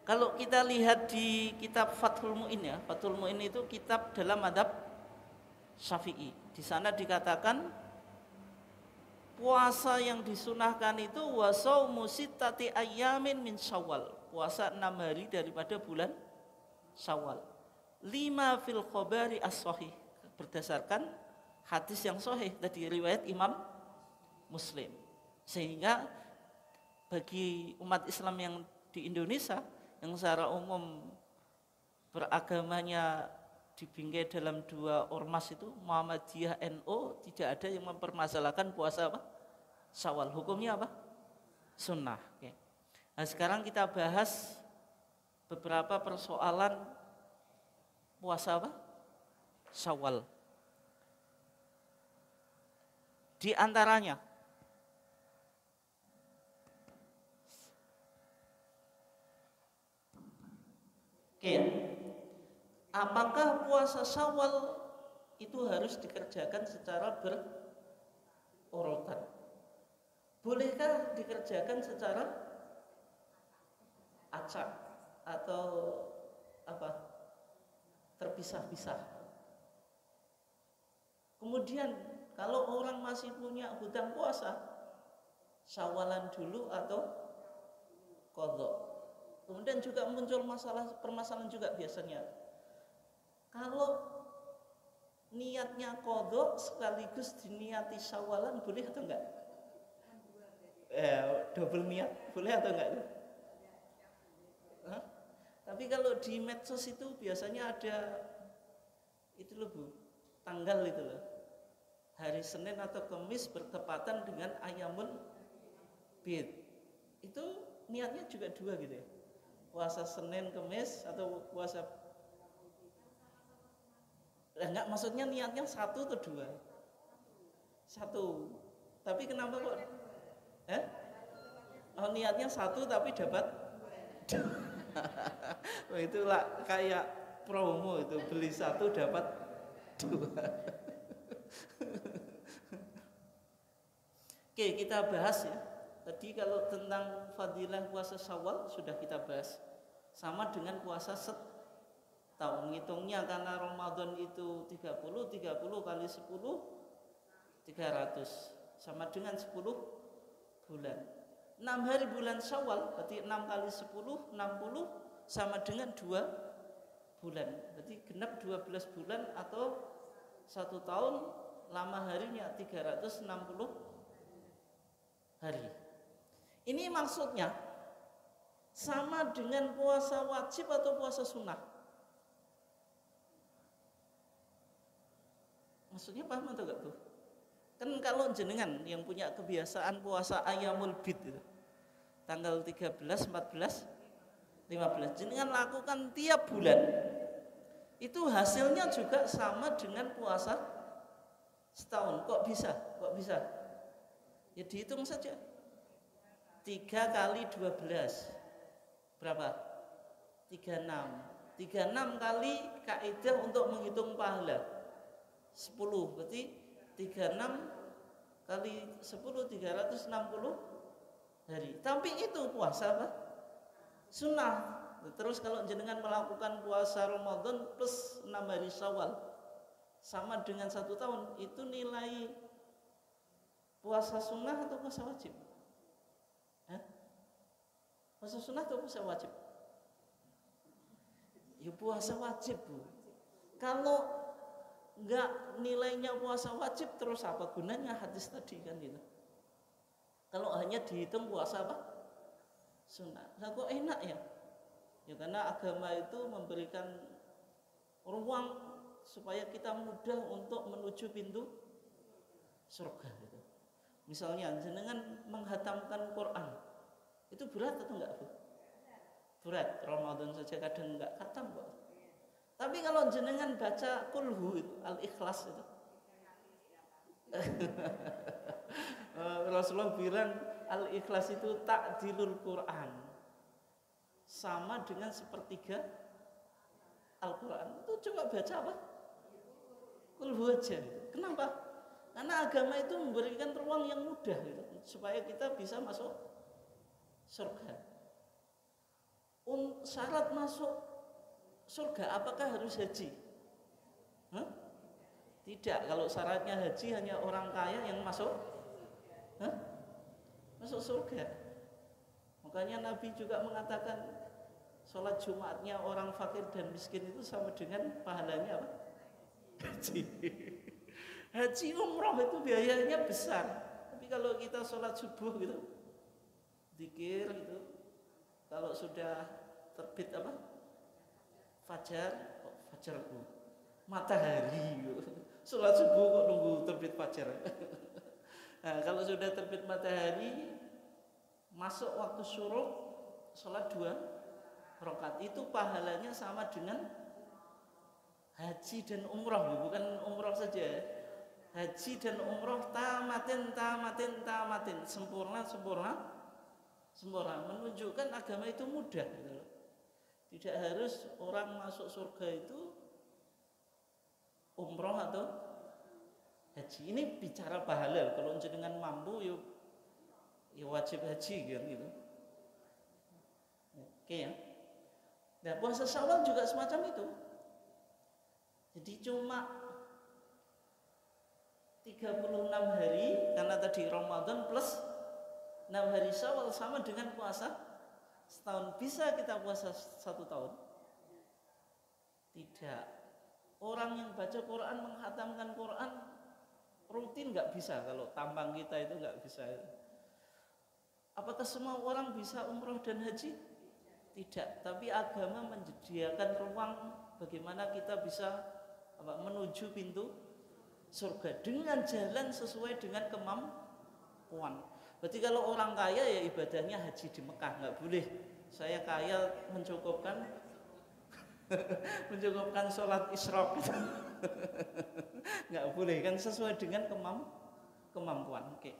Kalau kita lihat di kitab Fathul Mu'in ya, Fathul Mu'in itu kitab dalam madhab Syafi'i. Di sana dikatakan puasa yang disunahkan itu wasaumu sittati ayyamin min Syawal. Puasa 6 hari daripada bulan Syawal. 5 fil khabari as-sahih. Berdasarkan hadis yang sahih dari riwayat Imam Muslim. Sehingga bagi umat Islam yang di Indonesia yang secara umum beragamanya dibingkai dalam 2 ormas itu, Muhammadiyah NU, tidak ada yang mempermasalahkan puasa apa? Syawal. Hukumnya apa? Sunnah. Oke. Nah, sekarang kita bahas beberapa persoalan puasa apa? Syawal. Di antaranya apakah puasa Syawal itu harus dikerjakan secara berurutan? Bolehkah dikerjakan secara acak atau apa? Terpisah-pisah. Kemudian kalau orang masih punya hutang puasa, Syawalan dulu atau qadha. Kemudian juga muncul permasalahan juga biasanya. Kalau niatnya qadha sekaligus diniati Syawalan boleh atau enggak? Double niat boleh atau enggak? Hah? Tapi kalau di medsos itu biasanya ada itu loh Bu, tanggal itu loh. Hari Senin atau Kamis bertepatan dengan Ayyamul Bid. Itu niatnya juga 2 gitu ya. Puasa Senin Kamis atau puasa enggak, maksudnya niatnya 1 atau 2? 1. Tapi kenapa kok oh, niatnya 1 tapi dapat oh, itulah kayak promo itu, beli 1 dapat 2. Oke, kita bahas ya. Tadi kalau tentang fadilah puasa Syawal sudah kita bahas. Sama dengan puasa setahun. Ngitungnya karena Ramadan itu 30 kali 10 300. Sama dengan 10 bulan. 6 hari bulan Syawal berarti 6 kali 10 60 sama dengan 2 bulan. Berarti genap 12 bulan atau 1 tahun, lama harinya 360 hari. Ini maksudnya sama dengan puasa wajib atau puasa sunnah? Maksudnya paham atau enggak tuh? Kan kalau jenengan yang punya kebiasaan puasa Ayyamul Bid itu, tanggal 13, 14, 15, jenengan lakukan tiap bulan, itu hasilnya juga sama dengan puasa setahun. Kok bisa? Ya dihitung saja. 3 kali 12 berapa? 36. 36 kali kaidah untuk menghitung pahala 10, berarti 36 kali 10 360 hari. Tapi itu puasa apa? Sunnah. Terus kalau jenengan melakukan puasa Ramadan plus 6 hari Syawal sama dengan 1 tahun, itu nilai puasa sunnah atau puasa wajib? Puasa sunnah atau puasa wajib? Ya puasa wajib Bu. Kalau enggak nilainya puasa wajib, terus apa gunanya hadis tadi kan gitu. Kalau hanya dihitung puasa apa? Sunnah. Nah, kok enak ya? Ya karena agama itu memberikan ruang supaya kita mudah untuk menuju pintu surga gitu. Misalnya jenengan menghatamkan Quran, itu berat atau enggak Bu? Berat. Ramadan saja kadang enggak khatam kok. Tapi Tapi kalau jenengan baca kulhu itu al-ikhlas itu Rasulullah bilang al-ikhlas itu ta'dilul Quran, sama dengan sepertiga Al-Quran. Itu coba baca apa? Kulhu aja. Kenapa? Karena agama itu memberikan ruang yang mudah gitu, supaya kita bisa masuk surga. Syarat masuk surga apakah harus haji? Hah? Tidak. Kalau syaratnya haji hanya orang kaya yang masuk masuk surga. Makanya Nabi juga mengatakan sholat Jumatnya orang fakir dan miskin itu sama dengan pahalanya apa? Haji. Haji umroh itu biayanya besar. Tapi kalau kita sholat subuh gitu, zikir gitu, kalau sudah terbit apa? Fajar, matahari. Sholat subuh kok nunggu terbit fajar. Nah, kalau sudah terbit matahari, masuk waktu syuruk, sholat 2 rakaat, itu pahalanya sama dengan haji dan umroh, bukan umroh saja. Haji dan umroh tamatin, sempurna, menunjukkan agama itu mudah gitu. Tidak harus orang masuk surga itu umroh atau haji. Ini bicara pahala. Kalau jenengan mampu ya wajib haji gitu. Oke ya. Nah, puasa Syawal juga semacam itu. Jadi cuma 36 hari, karena tadi Ramadan plus 6 hari Syawal sama dengan puasa setahun. Bisa kita puasa 1 tahun? Tidak. Orang yang baca Quran, menghatamkan Quran rutin nggak bisa, kalau tampang kita itu nggak bisa. Apakah semua orang bisa umroh dan haji? Tidak. Tapi agama menyediakan ruang bagaimana kita bisa menuju pintu surga dengan jalan sesuai dengan kemampuan. Berarti kalau orang kaya ya ibadahnya haji di Mekah, nggak boleh saya kaya mencukupkan sholat isyraq. Nggak boleh, kan sesuai dengan kemampuan. Oke.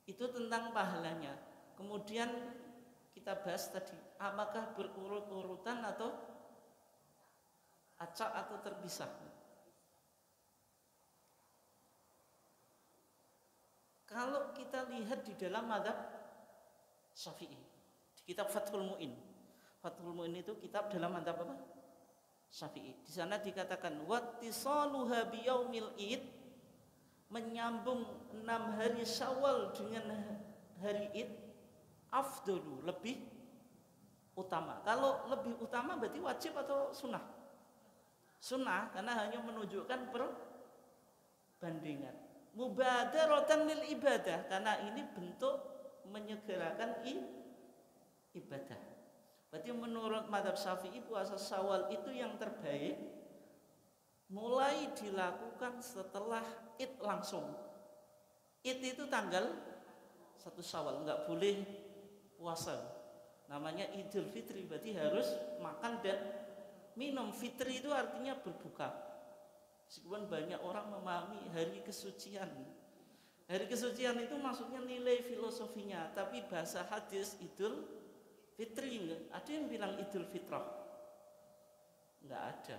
Itu tentang pahalanya. Kemudian kita bahas tadi, apakah berurut-urutan atau acak atau terpisah. Kalau kita lihat di dalam mazhab Syafi'i, di kitab Fathul Mu'in. Fathul Mu'in itu kitab dalam mazhab apa? Syafi'i. Di sana dikatakan wattisaluha biyaumil id, menyambung 6 hari Syawal dengan hari Id, afdalu, lebih utama. Kalau lebih utama berarti wajib atau sunnah? Sunnah, karena hanya menunjukkan perbandingan. Mubadaratan lil ibadah, karena ini bentuk menyegerakan ibadah. Berarti menurut mazhab Syafi'i puasa Syawal itu yang terbaik mulai dilakukan setelah Id langsung. Id itu tanggal 1 Syawal, nggak boleh puasa. Namanya Idul Fitri, berarti harus makan dan minum. Fitri itu artinya berbuka. Meskipun banyak orang memahami hari kesucian. Hari kesucian itu maksudnya nilai filosofinya, tapi bahasa hadis Idul Fitri. Ada yang bilang Idul Fitrah? Nggak ada.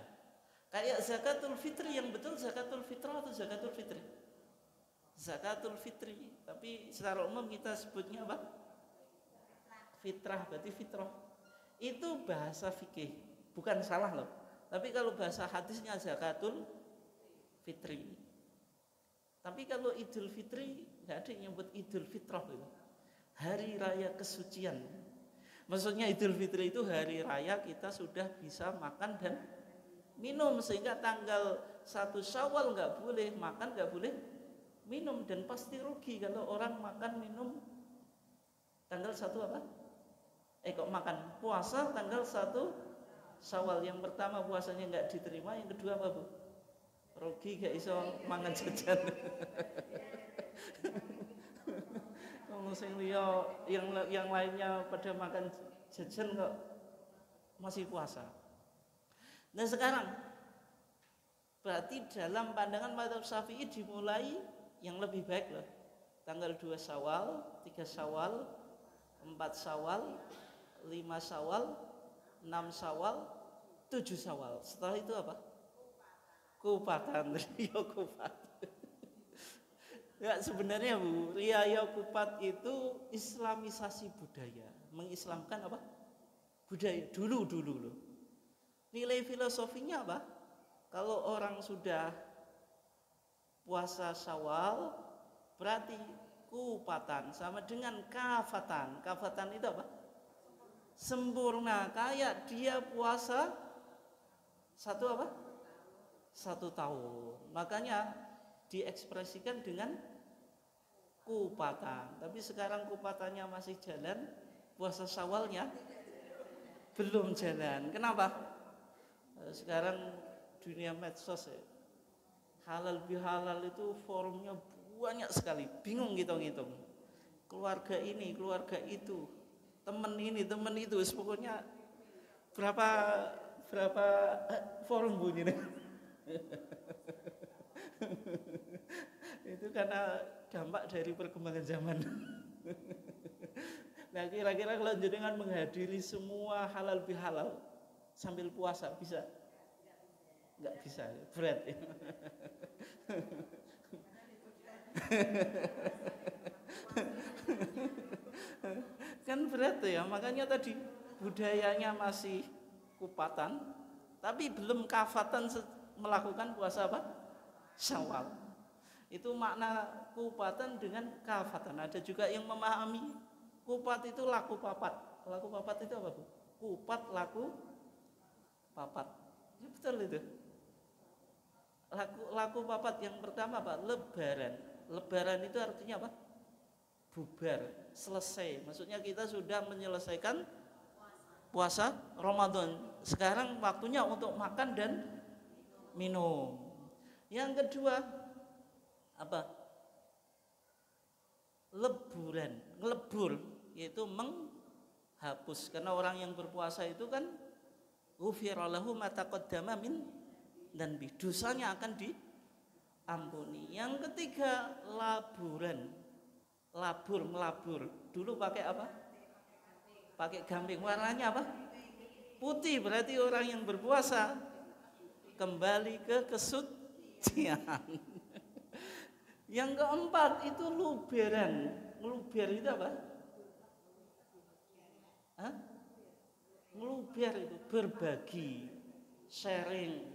Kayak zakatul fitri, yang betul zakatul fitrah atau zakatul fitri? Zakatul fitri. Tapi secara umum kita sebutnya apa? Fitrah, berarti fitrah. Itu bahasa fikih, bukan salah loh. Tapi kalau bahasa hadisnya zakatul fitri. Tapi kalau Idul Fitri nggak ada yang nyebut Idul Fitrah itu. Hari raya kesucian. Maksudnya Idul Fitri itu hari raya kita sudah bisa makan dan minum, sehingga tanggal 1 Syawal nggak boleh makan, nggak boleh minum, dan pasti rugi kalau orang makan minum tanggal 1 apa? Kok makan puasa tanggal 1 Syawal. Yang pertama puasanya nggak diterima, yang kedua apa Bu? Rugi, gak iso mangan jajan. yang lainnya pada makan jajan kok masih puasa. Nah sekarang berarti dalam pandangan mazhab Syafi'i dimulai yang lebih baik loh. Tanggal 2 Syawal, 3 Syawal, 4 Syawal, 5 Syawal, 6 Syawal, 7 Syawal. Setelah itu apa? Kupatan. Rio Kupat. Ya sebenarnya Bu, Rio Kupat itu islamisasi budaya, mengislamkan apa? Budaya dulu loh. Nilai filosofinya apa? Kalau orang sudah puasa Syawal berarti kupatan sama dengan kafatan. Kafatan itu apa? Sempurna, kayak dia puasa satu apa? 1 tahun. Makanya diekspresikan dengan kupatan. Tapi sekarang kupatannya masih jalan, puasa Syawalnya belum jalan. Kenapa? Sekarang dunia medsos ya, halal bihalal itu forumnya banyak sekali, bingung ngitung-ngitung. Keluarga ini, keluarga itu, temen ini, temen itu, pokoknya berapa forum bunyi nih. Itu karena dampak dari perkembangan zaman. Nah kira-kira kalau jenengan menghadiri semua halal bihalal sambil puasa bisa? Nggak bisa, berat ya. Kan berat tuh ya, makanya tadi budayanya masih kupatan tapi belum kafatan melakukan puasa apa? Syawal. Itu makna kupatan dengan kafatan. Ada juga yang memahami kupat itu laku papat. Laku papat itu apa Bu? Kupat laku papat. Ya, betul itu. Laku papat yang pertama apa? Lebaran. Lebaran itu artinya apa? Bubar, selesai. Maksudnya kita sudah menyelesaikan puasa Ramadan. Sekarang waktunya untuk makan dan minum. Yang kedua apa? Leburan, ngelebur, yaitu menghapus. Karena orang yang berpuasa itu kan ghufira lahu ma taqaddama min dzanbi, dosanya akan diampuni. Yang ketiga laburan, melabur. Dulu pakai apa? Pakai gamping. Warnanya apa? Putih. Berarti orang yang berpuasa kembali ke kesucian. Yang keempat itu luberan. Ngeluber itu apa? Hah? Ngeluber itu berbagi, sharing,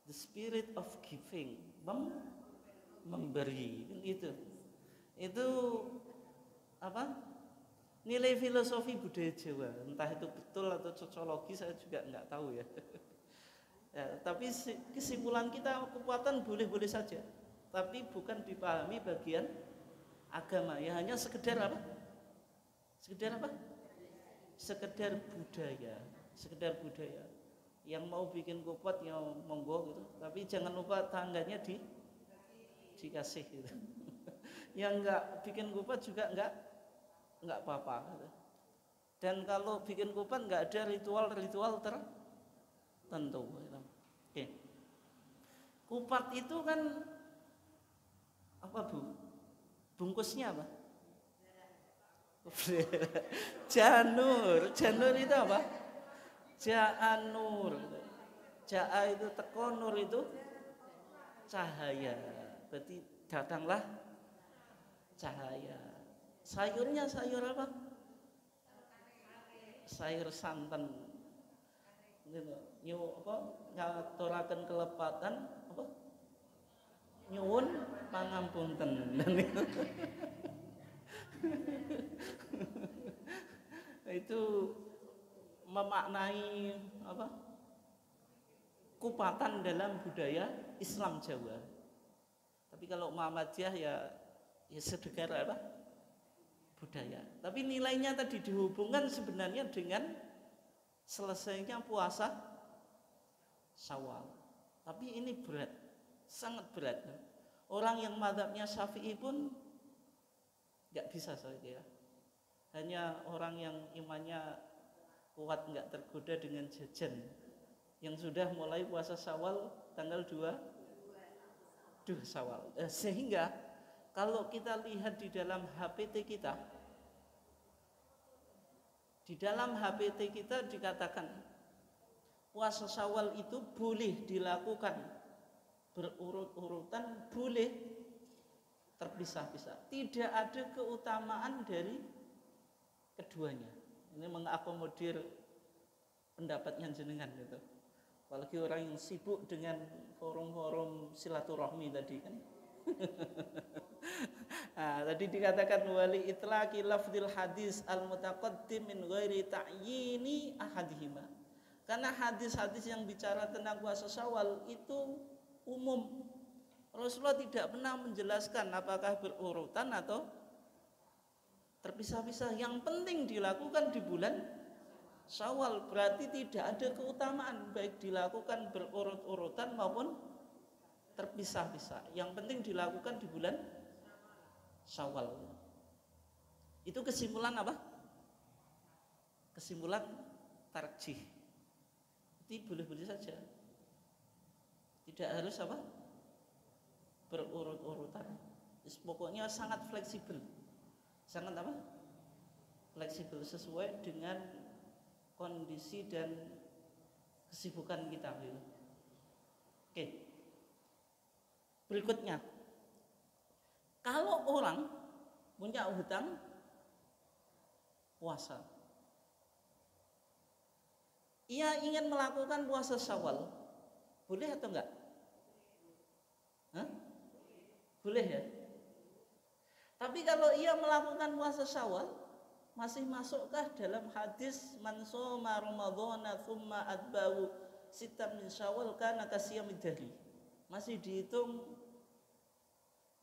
the spirit of giving, memberi. Itu apa? Nilai filosofi budaya Jawa. Entah itu betul atau cocologi saya juga nggak tahu ya. Ya, tapi kesimpulan kita kekuatan boleh-boleh saja, tapi bukan dipahami bagian agama. Ya hanya sekedar apa? Sekedar apa? Sekedar budaya. Yang mau bikin kupat ya monggo gitu, tapi jangan lupa tangganya dikasih gitu. Yang enggak bikin kupat juga enggak apa-apa gitu. Dan kalau bikin kupat enggak ada ritual tertentu gitu. Oke. Kupat itu kan apa Bu? Bungkusnya apa? Janur itu apa? Ja'anur. Ja'a itu teko, nur itu cahaya. Berarti datanglah cahaya. Sayurnya sayur apa? Sayur santen. Nyu apa? Ngaturaken kelepatan apa? Nyuwun pangampunten. Itu memaknai apa? Kupatan dalam budaya Islam Jawa. Tapi kalau Muhammadiyah ya sekedar apa? Budaya. Tapi nilainya tadi dihubungkan sebenarnya dengan selesainya puasa Syawal. Tapi ini berat, sangat berat. Orang yang mazhabnya Syafi'i pun nggak bisa saja. Hanya orang yang imannya kuat nggak tergoda dengan jajan Yang sudah mulai puasa Syawal tanggal 2 Syawal. Sehingga kalau kita lihat di dalam HPT kita, dikatakan puasa Syawal itu boleh dilakukan berurut-urutan, boleh terpisah-pisah. Tidak ada keutamaan dari keduanya. Ini mengakomodir pendapatnya jenengan gitu. Apalagi orang yang sibuk dengan forum-forum silaturahmi tadi kan. Nah, tadi dikatakan wali itlaqi lafdzil hadis al-mutaqaddim min ghairi ta'yini ahadihima. Karena hadis-hadis yang bicara tentang puasa Syawal itu umum. Rasulullah tidak pernah menjelaskan apakah berurutan atau terpisah-pisah. Yang penting dilakukan di bulan Syawal, berarti tidak ada keutamaan baik dilakukan berurut-urutan maupun terpisah-pisah. Yang penting dilakukan di bulan Syawal. Itu kesimpulan apa? Kesimpulan tarjih. Itu boleh-boleh saja. Tidak harus apa? Berurut-urutan. Pokoknya sangat fleksibel. Sangat apa? Fleksibel sesuai dengan kondisi dan kesibukan kita gitu. Oke. Berikutnya, kalau orang punya hutang puasa, ia ingin melakukan puasa Syawal, boleh atau enggak? Hah? Boleh ya. Tapi kalau ia melakukan puasa Syawal, masih masukkah dalam hadis man shoma ramadhana tsumma atba'u sitam min Syawal kana kasiyamid dahri? Masih dihitung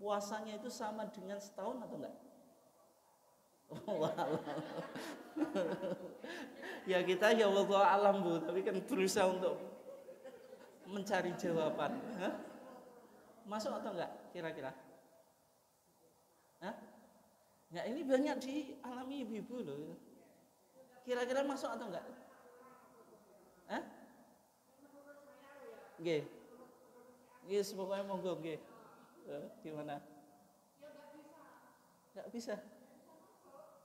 puasanya itu sama dengan setahun atau enggak? Ya kita ya wallahu alam Bu, tapi kan berusaha untuk mencari jawaban. Hah? Masuk atau enggak kira-kira? Hah? Nah, ini banyak dialami ibu-ibu loh. Kira-kira masuk atau enggak? Hah? Nggih. Yes, pokoknya monggo nggih. Gimana? Enggak bisa.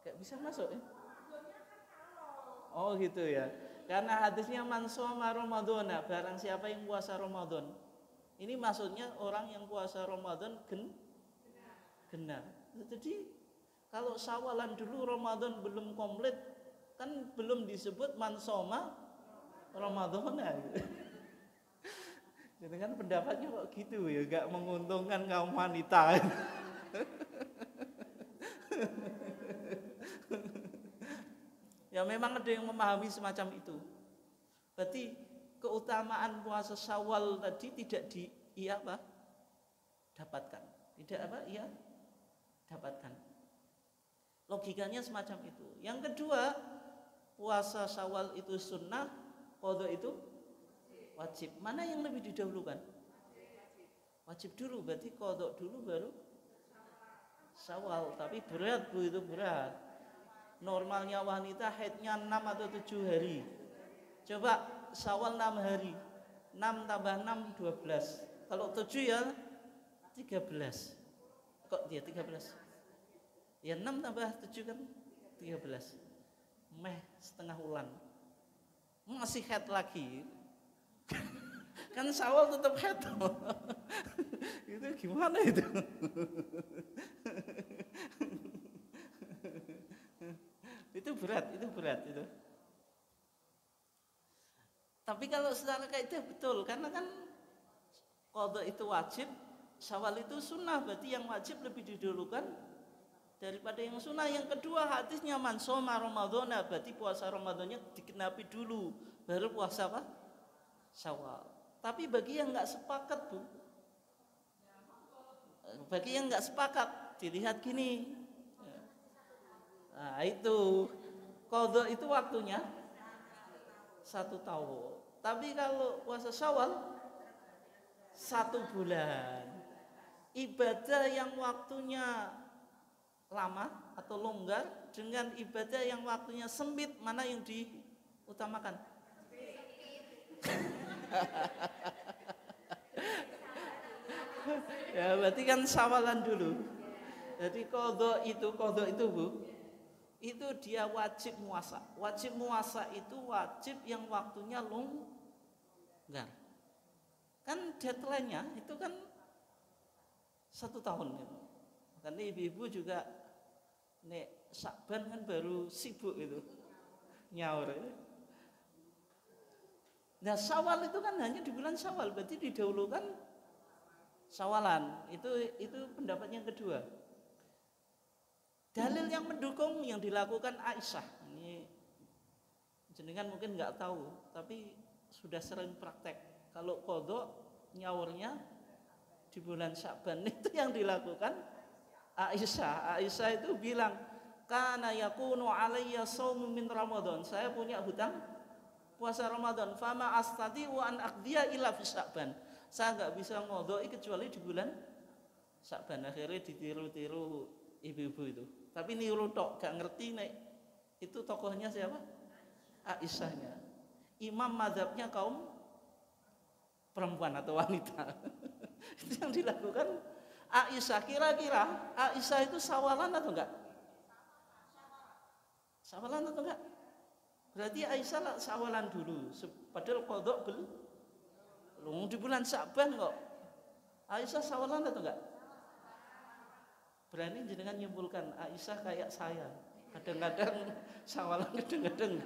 Enggak bisa masuk ya? Oh gitu ya. Karena hadisnya man shoma ramadhana, barang siapa yang puasa Ramadan. Ini maksudnya orang yang puasa Ramadan genap. Jadi kalau Syawalan dulu Ramadan belum komplit, kan belum disebut man shoma ramadhana. Jadi kan pendapatnya kok gitu ya, gak menguntungkan kaum wanita. Ya memang ada yang memahami semacam itu. Berarti keutamaan puasa Syawal tadi tidak dapatkan. Tidak apa? Ia dapatkan. Logikanya semacam itu. Yang kedua, puasa Syawal itu sunnah, qadha itu wajib. Mana yang lebih didahulukan? Wajib dulu, berarti qadha dulu baru Syawal. Tapi berat Bu, itu berat. Normalnya wanita haidnya 6 atau 7 hari. Coba Syawal 6 hari. 6 tambah 6 12. Kalau 7 ya 13. Kok dia 13? Ya 6 tambah 7 kan 13. Meh setengah bulan. Masih haid lagi. Kan Syawal tetap haid. Itu gimana itu? Itu berat itu. Tapi kalau secara kaidah betul, karena kan qadha itu wajib, Syawal itu sunnah, berarti yang wajib lebih didahulukan daripada yang sunnah. Yang kedua hadisnya man shoma ramadhana, berarti puasa Ramadannya dikenapi dulu, baru puasa apa? Syawal. Tapi bagi yang nggak sepakat Bu, bagi yang nggak sepakat, dilihat gini. Nah itu qadha itu waktunya 1 tahun. Tapi kalau puasa Syawal 1 bulan. Ibadah yang waktunya lama atau longgar dengan ibadah yang waktunya sempit, mana yang diutamakan? Ya berarti kan sawalan dulu. Jadi qadha itu Bu, itu dia wajib puasa. Wajib puasa itu wajib yang waktunya longgar. Kan deadline-nya itu kan 1 tahun gitu. Karena ibu-ibu juga nek Syakban kan baru sibuk itu nyaur itu. Nah Syawal itu kan hanya di bulan Syawal, berarti didahulukan Syawalan. Itu pendapat yang kedua. Dalil yang mendukung yang dilakukan Aisyah. Ini jenengan mungkin nggak tahu, tapi sudah sering praktek. Kalau qadha nyaurnya di bulan Syakban itu yang dilakukan Aisyah. Aisyah itu bilang, "Kana yakunu alayya shaumu min Ramadan." Saya punya hutang puasa Ramadan. Fama astati wa an aqdiya illa fi Syakban. Saya nggak bisa ngodoi kecuali di bulan Syakban. Akhirnya ditiru-tiru ibu-ibu itu. Tapi niru tok, gak ngerti nek itu tokohnya siapa? Aisyahnya. Imam mazhabnya kaum perempuan atau wanita. Itu yang dilakukan Aisyah. Kira-kira Aisyah itu sawalan atau enggak? Sawalan atau enggak? Berarti Aisyah sawalan dulu. Padahal qadha belum di bulan Syakban kok. Aisyah sawalan atau enggak? Berani jenengan nyimpulkan Aisyah kayak saya. Kadang-kadang sawalan, kadang-kadang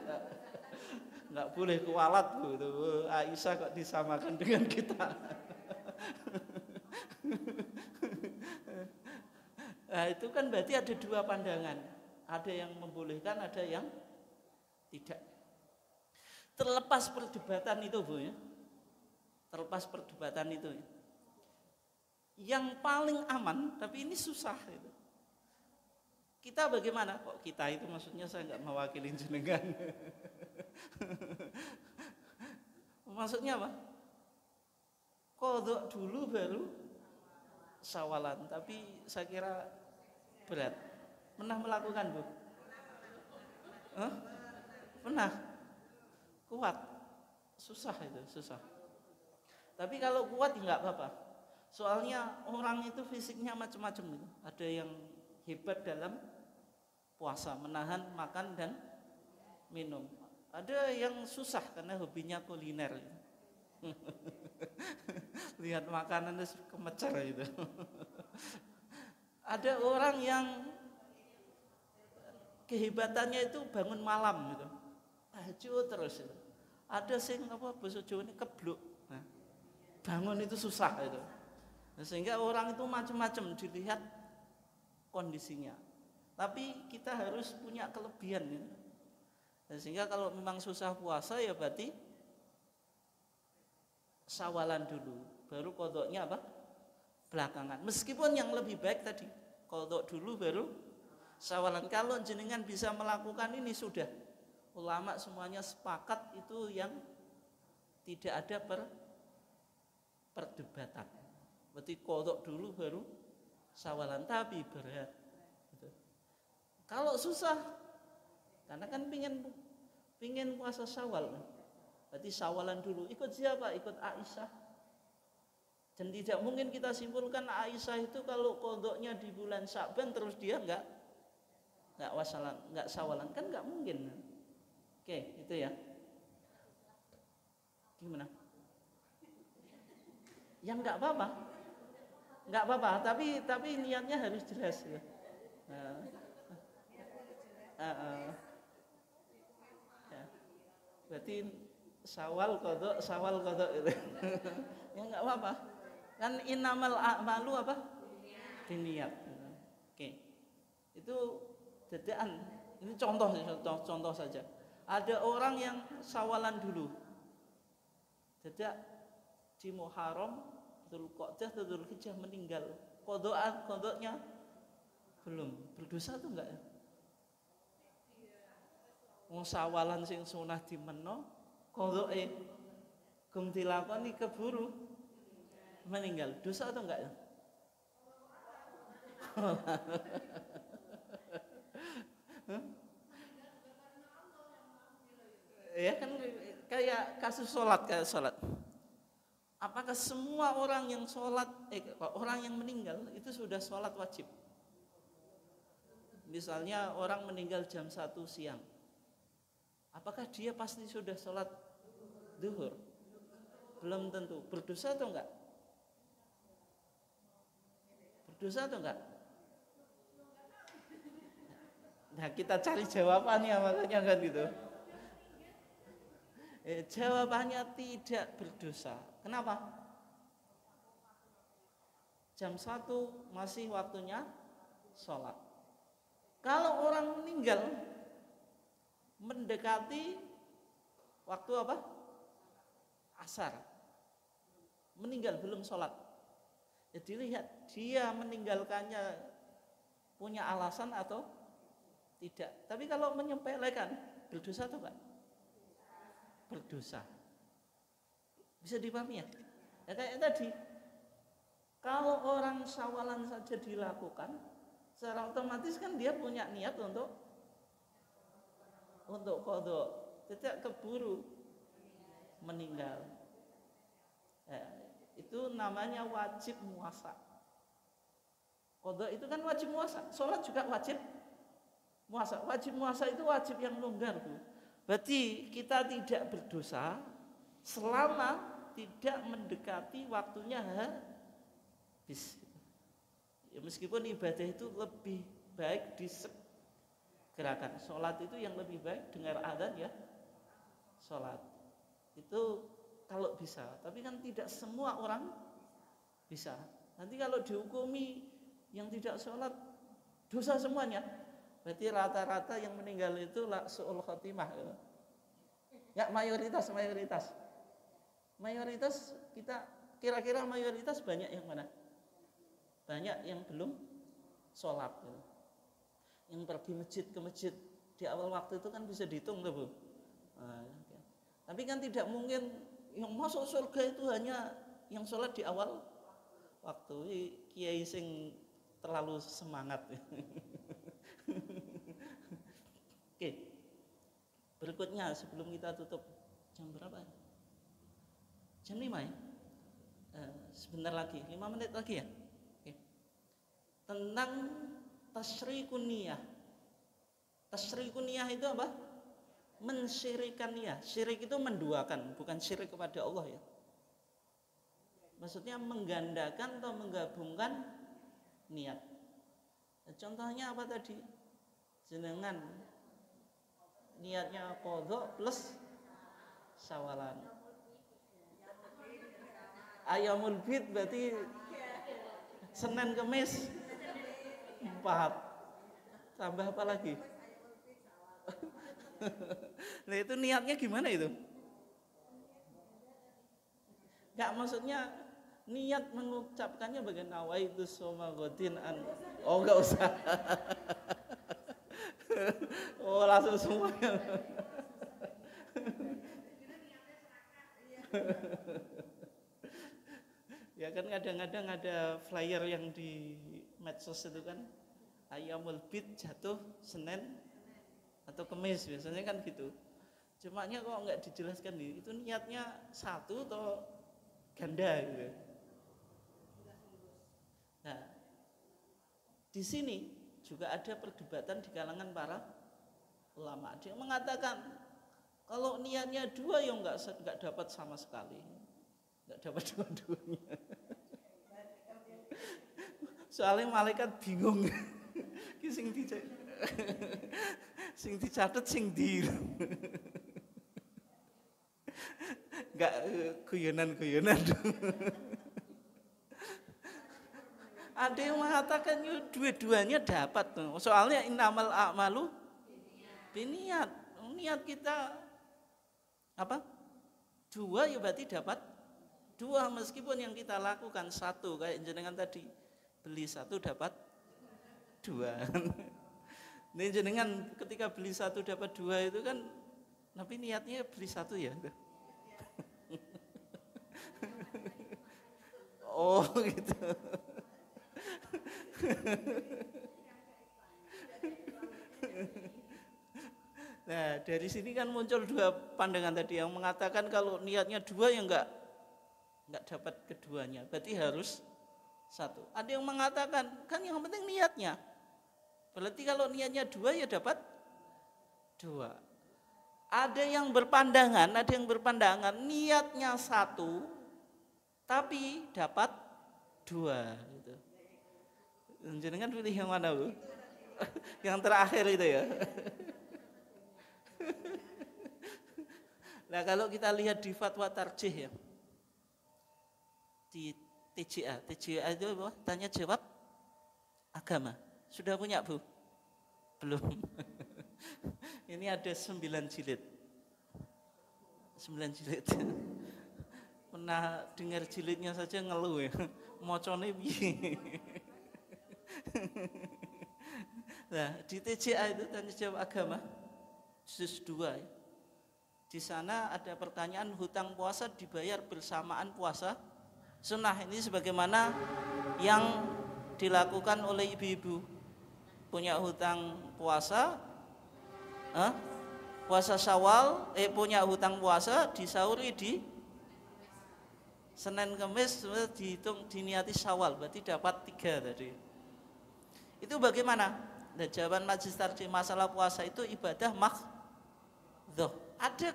enggak boleh kualat gitu. Aisyah kok disamakan dengan kita. Nah, itu kan berarti ada dua pandangan. Ada yang membolehkan, ada yang tidak. Terlepas perdebatan itu Bu ya. Terlepas perdebatan itu ya. Yang paling aman, tapi ini susah itu. Kita bagaimana? Kok kita itu maksudnya saya nggak mewakili jenengan. Maksudnya apa? Qadha dulu baru sawalan, tapi saya kira berat. Pernah melakukan Bu? Pernah? Kuat? Susah itu, susah. Tapi kalau kuat ya nggak apa-apa. Soalnya orang itu fisiknya macam-macam gitu. Ada yang hebat dalam puasa, menahan makan dan minum. Ada yang susah karena hobinya kuliner. Lihat makanan itu kemecer gitu. Ada orang yang kehebatannya itu bangun malam gitu. Tahajud terus itu. Ada sing apa bahasa Jawa ini kebluk. Nah, bangun itu susah itu. Nah, sehingga orang itu macam-macam dilihat kondisinya. Tapi kita harus punya kelebihan ya. Nah, sehingga kalau memang susah puasa ya berarti sawalan dulu, baru qadhanya apa? Belakangan. Meskipun yang lebih baik tadi qadha dulu baru sawalan. Kalau jenengan bisa melakukan ini sudah. Ulama semuanya sepakat itu yang tidak ada perdebatan. Berarti qadha dulu baru sawalan, tapi berat. Gitu. Kalau susah, karena kan pingin puasa Syawal, berarti sawalan dulu. Ikut siapa? Ikut Aisyah. Dan tidak mungkin kita simpulkan Aisyah itu kalau qadhanya di bulan Syakban terus dia enggak sawalan, kan enggak mungkin. Oke, itu ya. Gimana? Yang enggak apa-apa. Enggak apa-apa, tapi niatnya harus jelas ya. Ya. Berarti Syawal qadha gitu. Ya enggak apa-apa. Kan innamal a'malu apa? Diniat. Oke. Itu dadaan. Ini contoh saja. Ada orang yang sawalan dulu. Dadak di Muharram, Dzulqa'dah, Dzulhijjah meninggal. Qadhanya belum. Berdosa tuh enggak ya? Wong sawalan sing sunah dimeno, qadhake gum dilakoni keburu meninggal. Dosa atau enggak ya? Ya kan kayak kasus sholat. Apakah semua orang yang sholat, orang yang meninggal itu sudah sholat wajib? Misalnya orang meninggal jam 1 siang, apakah dia pasti sudah sholat zuhur? Belum tentu. Berdosa atau enggak? Berdosa atau enggak? Nah, kita cari jawabannya, makanya kan gitu. Jawabannya tidak berdosa. Kenapa? Jam 1 masih waktunya sholat. Kalau orang meninggal mendekati waktu apa? Asar, meninggal belum sholat. Jadi lihat dia meninggalkannya punya alasan atau tidak. Tapi kalau menyepelekan, berdosa atau enggak? Berdosa. Bisa dipahami ya? Ya kayak tadi, kalau orang syawalan saja dilakukan, secara otomatis kan dia punya niat untuk qadha, tidak keburu meninggal. Itu namanya wajib muasa. Qadha itu kan wajib muasa, sholat juga wajib muasa. Wajib muasa itu wajib yang longgar, Bu. Berarti kita tidak berdosa selama tidak mendekati waktunya habis. Ya, meskipun ibadah itu lebih baik disegerakan. Sholat itu yang lebih baik dengar adzan ya sholat. Itu kalau bisa. Tapi kan tidak semua orang bisa. Nanti kalau dihukumi yang tidak sholat dosa semuanya. Berarti rata-rata yang meninggal itu su'ul khotimah. Ya mayoritas. Mayoritas kita kira-kira mayoritas banyak yang mana? Banyak yang belum sholat. Yang pergi masjid ke masjid di awal waktu itu kan bisa dihitung tuh, Bu. Nah, tapi kan tidak mungkin yang masuk surga itu hanya yang sholat di awal waktu. Kiai sing terlalu semangat. Oke. Berikutnya sebelum kita tutup, jam berapa? Jam 5 ya? Sebentar lagi, 5 menit lagi ya? Oke. Tentang tasyrikun niyah. Tasyrikun niyah itu apa? Mensyirikan niyah. Syirik itu menduakan, bukan syirik kepada Allah ya. Maksudnya menggandakan atau menggabungkan niat. Contohnya apa tadi? Jenengan niatnya qadha plus syawalan. Ayamul bid berarti Senin Kemis 4. Tambah apa lagi? Nah itu niatnya gimana itu? Enggak, maksudnya niat mengucapkannya bagian nawaitu soma godin an. Oh enggak usah. Oh langsung semuanya. Ya kan kadang-kadang ada flyer yang di medsos itu kan ayamul bid jatuh Senin atau Kemis biasanya kan gitu. Cumanya kok nggak dijelaskan itu niatnya satu atau ganda gitu. Nah, di sini juga ada perdebatan di kalangan para ulama. Ada yang mengatakan kalau niatnya 2 ya nggak dapat sama sekali. Nggak dapat dua-duanya. Soalnya malaikat bingung. Sing dicatet sing di. Nggak guyonan. Ada yang mengatakan dua-duanya dapat. Soalnya innamal a'malu biniat. Niat kita apa? 2 ya berarti dapat 2 meskipun yang kita lakukan 1 kayak jenengan tadi beli 1 dapat 2. Ini jenengan ketika beli 1 dapat 2 itu kan tapi niatnya beli 1 ya. Oh gitu. Nah dari sini kan muncul 2 pandangan tadi yang mengatakan kalau niatnya 2 ya enggak nggak dapat keduanya, berarti harus satu. Ada yang mengatakan kan yang penting niatnya, berarti kalau niatnya dua ya dapat dua. Ada yang berpandangan niatnya satu tapi dapat dua gitu. Jenengan pilih yang mana, Bu? Yang terakhir itu ya. Nah, kalau kita lihat di fatwa tarjih ya, di TJA itu apa? Tanya jawab agama. Sudah punya, Bu? Belum. Ini ada 9 jilid. 9 jilid. Pernah dengar jilidnya saja ngeluh ya. Mocone piye. Nah, di TJA itu tanya jawab agama juz 2 ya. Di sana ada pertanyaan hutang puasa dibayar bersamaan puasa sunnah. Ini sebagaimana yang dilakukan oleh ibu-ibu punya hutang puasa, puasa Syawal, punya hutang puasa disauri di Senin Kamis, dihitung diniati Syawal, berarti dapat 3 tadi. Itu bagaimana? Dan jawaban majelis tarjih masalah puasa itu ibadah makdhuh. Ada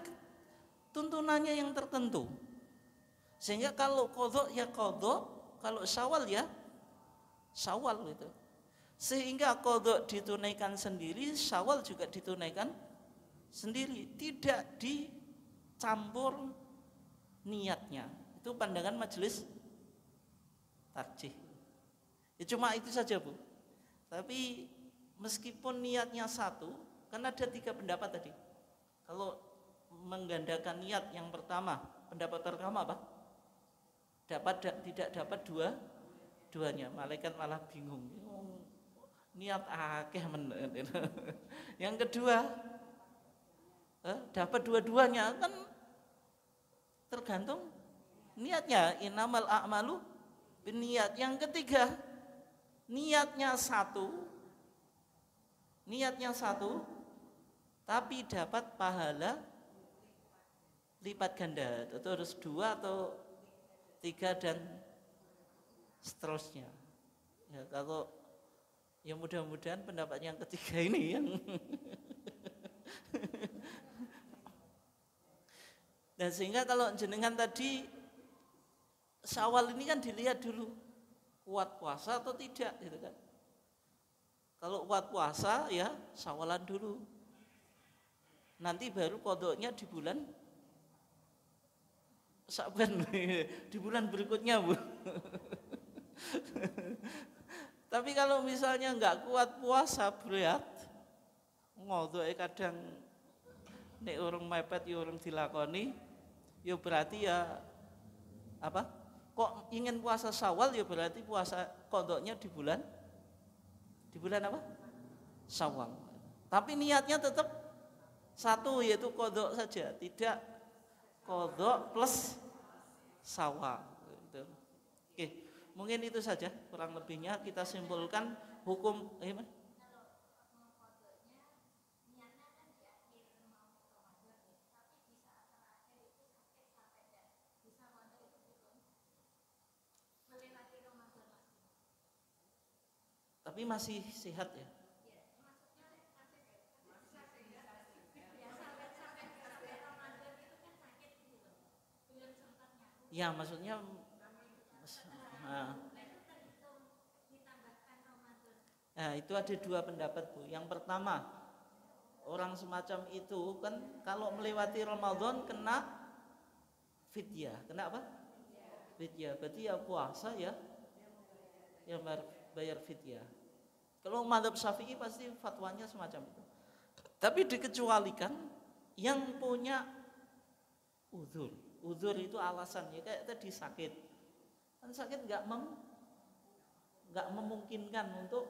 tuntunannya yang tertentu. Sehingga kalau qadha ya qadha, kalau Syawal ya Syawal gitu. Sehingga qadha ditunaikan sendiri, Syawal juga ditunaikan sendiri, tidak dicampur niatnya. Itu pandangan majelis tarjih. Ya cuma itu saja, Bu. Tapi meskipun niatnya satu, kan ada 3 pendapat tadi. Kalau menggandakan niat yang pertama, pendapat pertama apa? Tidak dapat duanya. Malaikat malah bingung. Niat akeh men. Yang kedua, dapat dua-duanya kan tergantung niatnya. Innamal a'malu binniyat. Yang ketiga, niatnya satu tapi dapat pahala lipat ganda, atau harus 2 atau 3 dan seterusnya. Ya, kalau ya mudah-mudahan pendapat yang ketiga ini yang dan sehingga kalau jenengan tadi Syawal ini kan dilihat dulu kuat puasa atau tidak gitu kan. Kalau kuat puasa ya Syawalan dulu. Nanti baru qadhanya di bulan Sa'ban, di bulan berikutnya, Bu. Tapi kalau misalnya enggak kuat puasa berat, ngodhoke kadang nek urung mepet ya urung dilakoni, ya berarti ya apa? Kok ingin puasa Syawal ya berarti puasa qadhanya di bulan apa? Syawal. Tapi niatnya tetap satu, yaitu qadha saja, tidak qadha plus Syawal gitu. Oke, mungkin itu saja kurang lebihnya kita simpulkan hukum tapi masih sehat ya. Ya maksudnya nah, itu ada 2 pendapat, Bu. Yang pertama, orang semacam itu kan kalau melewati Ramadan kena fidyah. Kena apa? Fidyah. Berarti ya puasa ya bayar fidyah. Kalau mazhab Syafi'i pasti fatwanya semacam itu. Tapi dikecualikan yang punya uzur. Uzur itu alasannya kayak tadi sakit. Kan sakit nggak memungkinkan untuk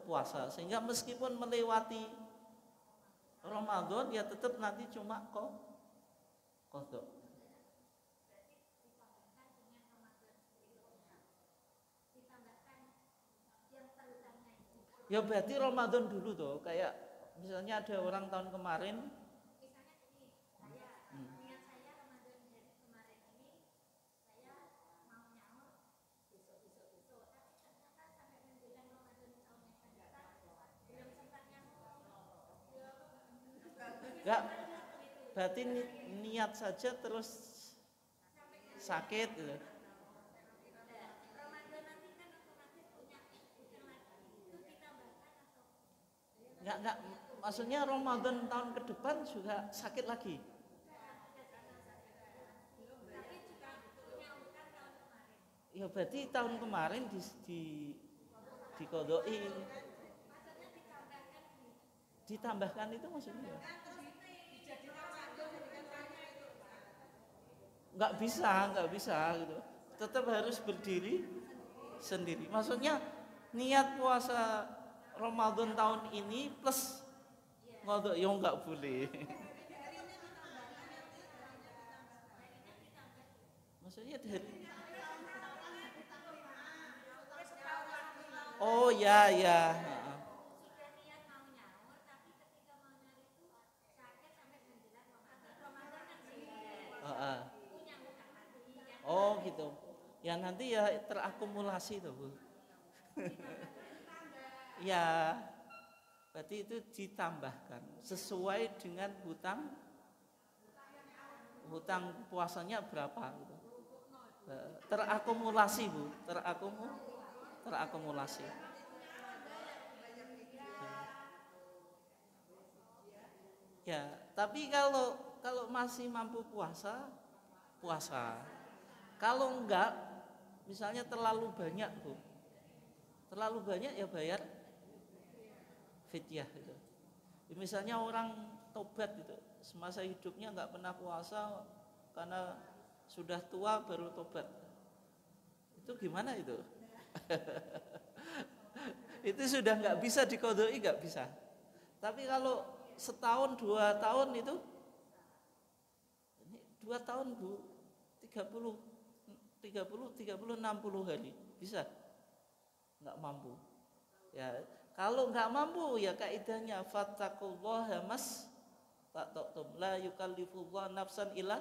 puasa, sehingga meskipun melewati Ramadan ya tetap nanti cuma qadha. Ya berarti Ramadan dulu tuh, kayak misalnya ada orang tahun kemarin berarti niat saja terus sakit gitu. Enggak, maksudnya Ramadan tahun ke depan juga sakit lagi. Ya berarti tahun kemarin dikodoi. Ditambahkan itu maksudnya nggak bisa gitu. Tetap harus berdiri sendiri. Maksudnya niat puasa Ramadan tahun ini plus ngodok ya nggak boleh. Maksudnya dari oh ya ya. Oh gitu. Ya nanti ya terakumulasi tuh Bu. Ya, berarti itu ditambahkan sesuai dengan hutang puasanya berapa gitu. Terakumulasi Bu, terakumulasi. Ya, tapi kalau masih mampu puasa, puasa. Kalau enggak, misalnya terlalu banyak Bu. Terlalu banyak ya bayar fidyah gitu. Misalnya orang tobat gitu, semasa hidupnya nggak pernah puasa karena sudah tua baru tobat. Itu gimana itu? Itu sudah nggak bisa dikodoi, nggak bisa. Tapi kalau setahun 2 tahun itu, ini 2 tahun Bu, 30, 60 hari bisa? Nggak mampu. Ya, kalau nggak mampu ya kaidahnya fattaqullaha mastata'tum la yukallifullahu nafsan illa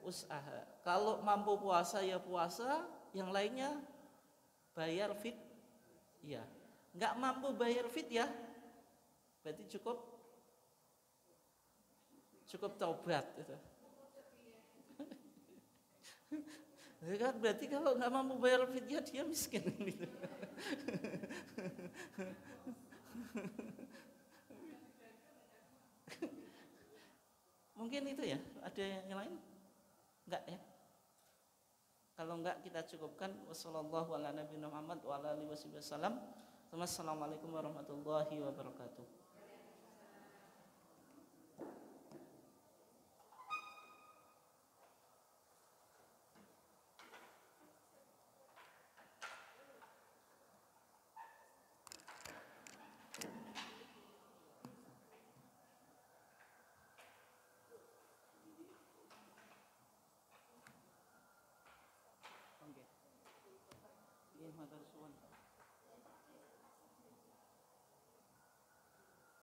wus'aha. Kalau mampu puasa ya puasa, yang lainnya bayar ya. Nggak mampu bayar ya, berarti cukup taubat gitu. Kan berarti kalau nggak mampu bayar fidyah dia miskin gitu. Mungkin itu ya. Ada yang lain? Enggak ya? Kalau enggak kita cukupkan. Wassallallahu ala nabiyina Muhammad wa ala alihi wasallam. Wassalamualaikum warahmatullahi wabarakatuh. Iya, matur suwun.